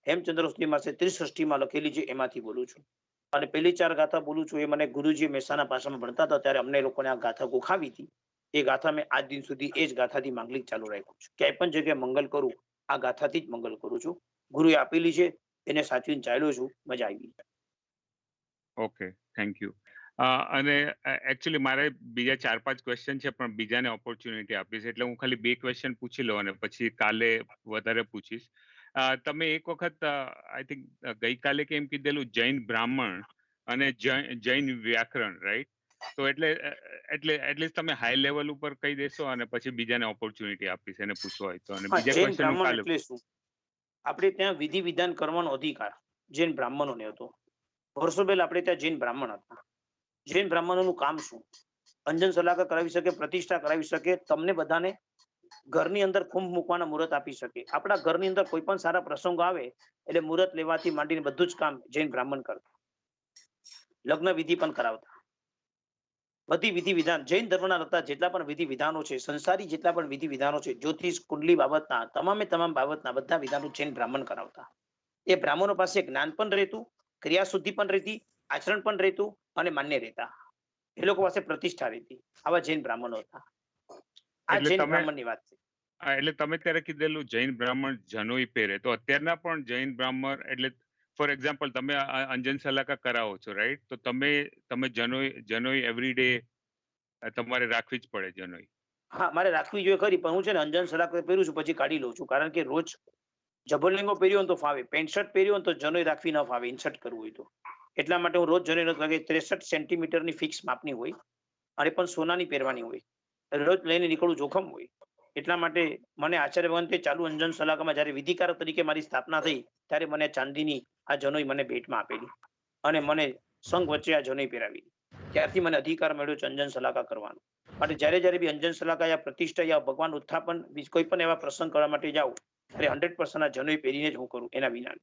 હેમચંદ્ર સ્તુતિમાં છે, 63 લખેલી છે, એમાંથી બોલું છું. અને પેલી 4 ગાથા બોલું છું એ મને ગુરુજી મહેસાણા ભાષામાં ભણતા હતા ત્યારે અમને લોકોને આ ગાથા ગોખાવી હતી. એ ગાથા મેં આજ દિન સુધી એ જ ગાથાથી માંગલિક ચાલુ રાખ્યું છે. ક્યાંય પણ જગ્યાએ મંગલ કરું આ ગાથાથી જ મંગલ કરું છું. ગુરુએ આપેલી છે એને સાચવીને ચાલ્યો છું. મજા આવી. Okay, thank you. અને એકચ્યુઅલી મારે બીજા 4-5 ક્વેશ્ચન છે પણ બીજાને ઓપોર્ચ્યુનિટી આપીશ, એટલે હું ખાલી 2 ક્વેશ્ચન પૂછી લઉં અને પછી કાલે વધારે પૂછીશ. તમે એક વખત આઈ થિંક ગઈકાલે કેમ કીધેલું જૈન બ્રાહ્મણ અને જૈન વ્યાકરણ, રાઈટ? તો એટલે તમે હાઈ લેવલ ઉપર કહી દેશો અને પછી બીજાને ઓપોર્ચ્યુનિટી આપીશ એને પૂછવા હોય તો. અને બીજા જૈન ક્વેશ્ચન હું બ્રાહ્મણ કાલે. એટલે શું? આપણે ત્યાં વિધિ વિધાન કરવાનો અધિકાર જૈન બ્રાહ્મણોને હતો. વર્ષો પહેલા આપણે ત્યાં જૈન બ્રાહ્મણ હતા. જૈન બ્રાહ્મણોનું કામ શું? અંજન સલાહકાર કરાવી શકે, પ્રતિષ્ઠા કરાવી શકે, તમને બધાને ઘરની અંદર કુંભ મૂકવાના મુહૂર્ત આપી શકે. આપણા ઘરની અંદર કોઈ પણ સારા પ્રસંગો આવે એટલે મુહૂર્ત લેવાથી માંડીને બધું જ કામ જૈન બ્રાહ્મણ કરતા. લગ્ન વિધિ પણ કરાવતા. બધી વિધિ વિધાન જૈન ધર્મના હતા જેટલા પણ વિધિ વિધાનો છે, સંસારી જેટલા પણ વિધિ વિધાનો છે, જ્યોતિષ કુંડલી બાબતના તમામ બાબતના બધા વિધાનો જૈન બ્રાહ્મણ કરાવતા. એ બ્રાહ્મણો પાસે જ્ઞાન પણ રહેતું, ક્રિયા શુદ્ધિ પણ રહેતી, આચરણ પણ રહેતું અને માન્ય રહેતા. એ લોકો પાસે પ્રતિષ્ઠા રહેતી. આવા જૈન બ્રાહ્મણો હતા. આ એટલે જૈન તમે બ્રાહ્મણની વાત છે. એટલે તમે ત્યારે કીધેલું જૈન બ્રાહ્મણ જનોઈ પહેરે, તો અત્યારના પણ જૈન બ્રાહ્મણ એટલે ફોર એક્ઝામ્પલ તમે અંજન સલાકા કરાવો છો, રાઈટ? તો તમે જનોઈ એવરીડે તમારે રાખવી જ પડે જનોઈ. હા, મારે રાખવી જોઈએ ખરી, પણ હું છે ને અંજન સલાક પહેરું છું પછી કાઢી લઉં છું, કારણ કે રોજ જબરલિંગો પહેર્યો હોય તો ફાવે, પેન્ટ શર્ટ પહેર્યું હોય તો જનોઈ રાખવી ન ફાવે, ઇન્સર્ટ કરવું હોય તો. એટલા માટે હું રોજ જનોઈ નથી રાખી. 63 સેન્ટીમીટરની ફિક્સ માપની હોય અને પણ સોનાની પહેરવાની હોય. રોજ લઈને નીકળવું જોખમ હોય. એટલા માટે મને આચાર્ય ભગવંતે ચાલુ અંજન સલાકામાં જ્યારે વિધિકારક તરીકે મારી સ્થાપના થઈ ત્યારે મને ચાંદીની આ જનોઈ મને ભેટમાં આપેલી અને મને સંઘ વચ્ચે આ જનોઈ પહેરાવી. ત્યારથી મને અધિકાર મળ્યો છે અંજન સલાકા કરવાનો. માટે જ્યારે બી અંજન સલાકા યા પ્રતિષ્ઠા યા ભગવાન ઉત્થાપન કોઈ પણ એવા પ્રસંગ કરવા માટે જાઉં ત્યારે 100% આ જનોઈ પહેરીને જ હું કરું, એના વિના.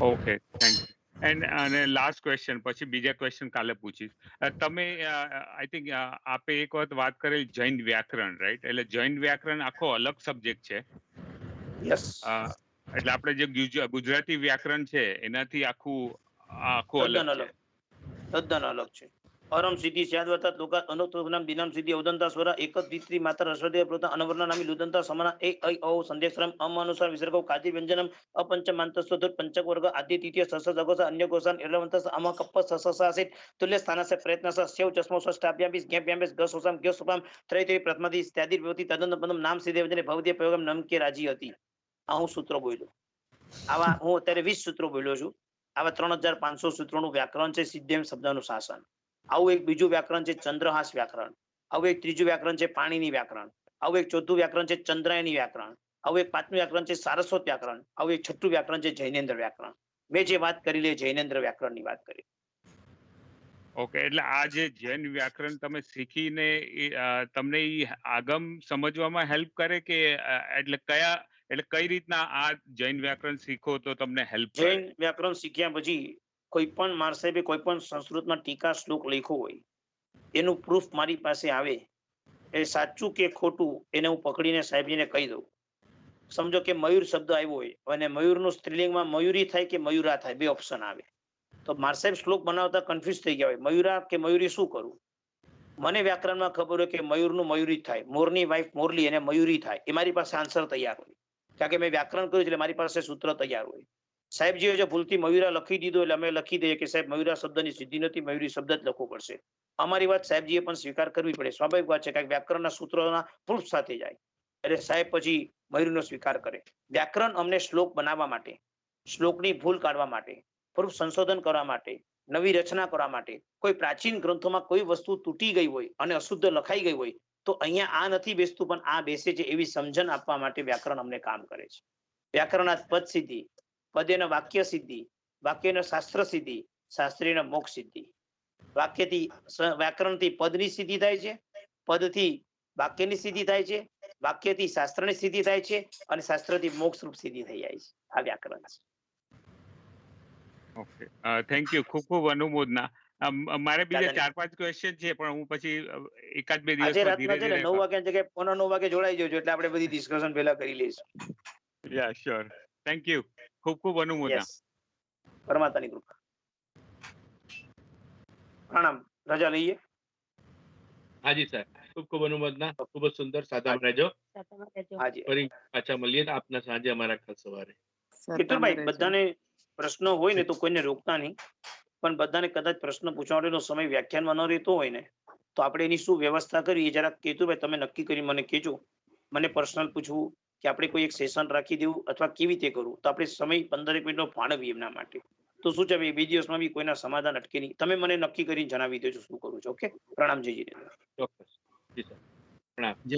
Okay, thank you. અને લાસ્ટ ક્વેશ્ચન, પછી બીજા ક્વેશ્ચન કાલે પૂછીશ. તમે આઈ થિંક આપે એક વખત વાત કરેલી જૈન વ્યાકરણ, રાઈટ? એટલે જૈન વ્યાકરણ આખો અલગ સબ્જેક્ટ છે. યસ, એટલે આપણે જે ગુજરાતી વ્યાકરણ છે એનાથી આખું તદ્દન અલગ છે. તદ્દન અલગ છે. અરમ સિદ્ધિ સ્યાદવતા લોકા અનુત્તરનામ દિનામ સિદ્ધિ અવદંતા સ્વરા એક દ્વિત્રી માત્ર રસોદય પ્રતા અનવર્ણ નામી લુદંતા સમાના એ ઐ ઔ સંદેશરમ અમ અનુસાર વિસર્ગો કાજી વ્યંજનમ અપંચમાંતસ્વધુર પંચક વર્ગ આદિ તિથ્ય સસ જગોસ અન્ય ગોસાન એલવંતસ અમ કપ્પ સસસાસિત તુલ્ય સ્થાનસે પ્રયત્નસ સેવ ચશ્મો સ્ટાભ્યામિસ જ્ઞાભ્યામિસ ગસોસામ ગ્યસોપામ ત્રૈત્રી પ્રથમથી ત્યાદિર ભવતી તદન પદમ નામ સિદ્ધે વજને ભવદે પ્રયોગમ નમ કે રાજી હતી. આ હું સૂત્રો બોલ્યો. આવા હું અત્યારે 20 સૂત્રો બોલ્યો છું. આવા 3500 સૂત્રોનું વ્યાકરણ છે સિદ્ધેમ શબ્દનું શાસન. આવું એક બીજું વ્યાકરણ છે ચંદ્રહાસ વ્યાકરણ. આવું એક ત્રીજું વ્યાકરણ છે પાણીની વ્યાકરણ. આવું એક ચોથું વ્યાકરણ છે ચંદ્રાયની વ્યાકરણ. આવું એક પાંચમું વ્યાકરણ છે સારસ્વત વ્યાકરણ. આવું એક છઠ્ઠું વ્યાકરણ છે જૈનેન્દ્ર વ્યાકરણ. મેં જે વાત કરી લે જૈનેન્દ્ર વ્યાકરણની વાત કરી. ઓકે, એટલે આ જે જૈન વ્યાકરણ તમે શીખીને તમને ઈ આગમ સમજવામાં હેલ્પ કરે કે એટલે કઈ રીતના આ જૈન વ્યાકરણ શીખો તો તમને હેલ્પ કરે? જૈન વ્યાકરણ શીખ્યા પછી કોઈ પણ માણસે કોઈ પણ સંસ્કૃતમાં ટીકા શ્લોક લખ્યો હોય એનું પ્રૂફ મારી પાસે આવે, એ સાચું કે ખોટું એને હું પકડીને સાહેબજીને કહી દઉં. સમજો કે મયુર શબ્દ આવ્યો હોય અને મયુરનું સ્ત્રીલિંગમાં મયુરી થાય કે મયુરા થાય, બે ઓપ્શન આવે. તો માર સાહેબ શ્લોક બનાવતા કન્ફ્યુઝ થઈ ગયા હોય, મયુરા કે મયુરી શું કરું? મને વ્યાકરણમાં ખબર હોય કે મયુરનું મયુરી થાય, મોરની વાઇફ મોરલી એને મયુરી થાય, એ મારી પાસે આન્સર તૈયાર હોય, કારણ કે મેં વ્યાકરણ કર્યું એટલે મારી પાસે સૂત્ર તૈયાર હોય. સાહેબજીએ જો ભૂલથી મયુરા લખી દીધો એટલે અમે લખી દઈએ કે સાહેબ મયુરા શબ્દની સિદ્ધિ નથી, મયુરી શબ્દ જ લખવો પડશે. અમારી વાત સાહેબજીએ પણ સ્વીકાર કરવી પડે, સ્વાભાવિક વાત છે, કારણ કે વ્યાકરણના સૂત્રોના પ્રૂફ સાથે જાય. એટલે સાહેબ પછી મયુરીનો સ્વીકાર કરે. વ્યાકરણ અમને શ્લોક બનાવવા માટે, શ્લોકની ભૂલ કાઢવા માટે, પ્રૂફ સંશોધન કરવા માટે, નવી રચના કરવા માટે, કોઈ પ્રાચીન ગ્રંથોમાં કોઈ વસ્તુ તૂટી ગઈ હોય અને અશુદ્ધ લખાઈ ગઈ હોય તો અહીંયા આ નથી બેસતું પણ આ બેસે છે, એવી સમજણ આપવા માટે વ્યાકરણ અમને કામ કરે છે. વ્યાકરણાત પદ સિદ્ધિ, પદેન વાક્ય સિદ્ધિ, વાક્યનો શાસ્ત્ર સિદ્ધિ, શાસ્ત્રીનો મોક્ષ સિદ્ધિ. વાક્યથી વ્યાકરણથી પદની સિદ્ધિ થાય છે, પદથી વાક્યની સિદ્ધિ થાય છે, વાક્યથી શાસ્ત્રની સિદ્ધિ થાય છે અને શાસ્ત્રથી મોક્ષ રૂપ સિદ્ધિ થઈ જાય છે. આ વ્યાકરણ છે. Okay, thank you. ખૂબ ખૂબ અનુમોદના. મારે બીજા 4-5 ક્વેશ્ચન છે પણ હું પછી એકાદ બે આજે દિવસમાં રાતના છે ને 9 વાગ્યા જગ્યાએ 9:45 વાગે જોડાઈ જજો એટલે આપણે બધી ડિસ્કશન પહેલા કરી લઈશું. યા શ્યોર. Thank you. ખૂબ ખૂબ અનુમોદના. યસ, પરમાત્માની કૃપા. પ્રણામ. રજા લઈએ. હાજી સાહેબ, ખૂબ ખૂબ અનુમોદના. ખૂબ જ સુંદર. સાદામાં રહેજો. હાજી. ફરી પાછા મળીએ આપના સાંજે અમારા ખાસ સવારે. કેતુભાઈ, બધાને પ્રશ્ન હોય ને તો કોઈને રોકતા નહીં, પણ બધાને કદાચ પ્રશ્ન પૂછવા માટેનો સમય વ્યાખ્યાનમાં ન રહેતો હોય ને તો આપણે એની શું વ્યવસ્થા કરી એ જરાક કેતુભાઈ તમે નક્કી કરી મને કહેજો. મને પર્સનલ પૂછવું કે આપણે કોઈ એક સેશન રાખી દેવું અથવા કેવી રીતે કરવું, તો આપણે સમય 15 મિનિટનો ફાળવીએ એમના માટે. તો શું છે 2 દિવસમાં બી કોઈના સમાધાન અટકે નહીં. તમે મને નક્કી કરીને જણાવી દેજો શું કરું છું. ઓકે, પ્રણામ. જય જીનેન્દ્ર. ચોક્કસ. જી સર, પ્રણામ. જય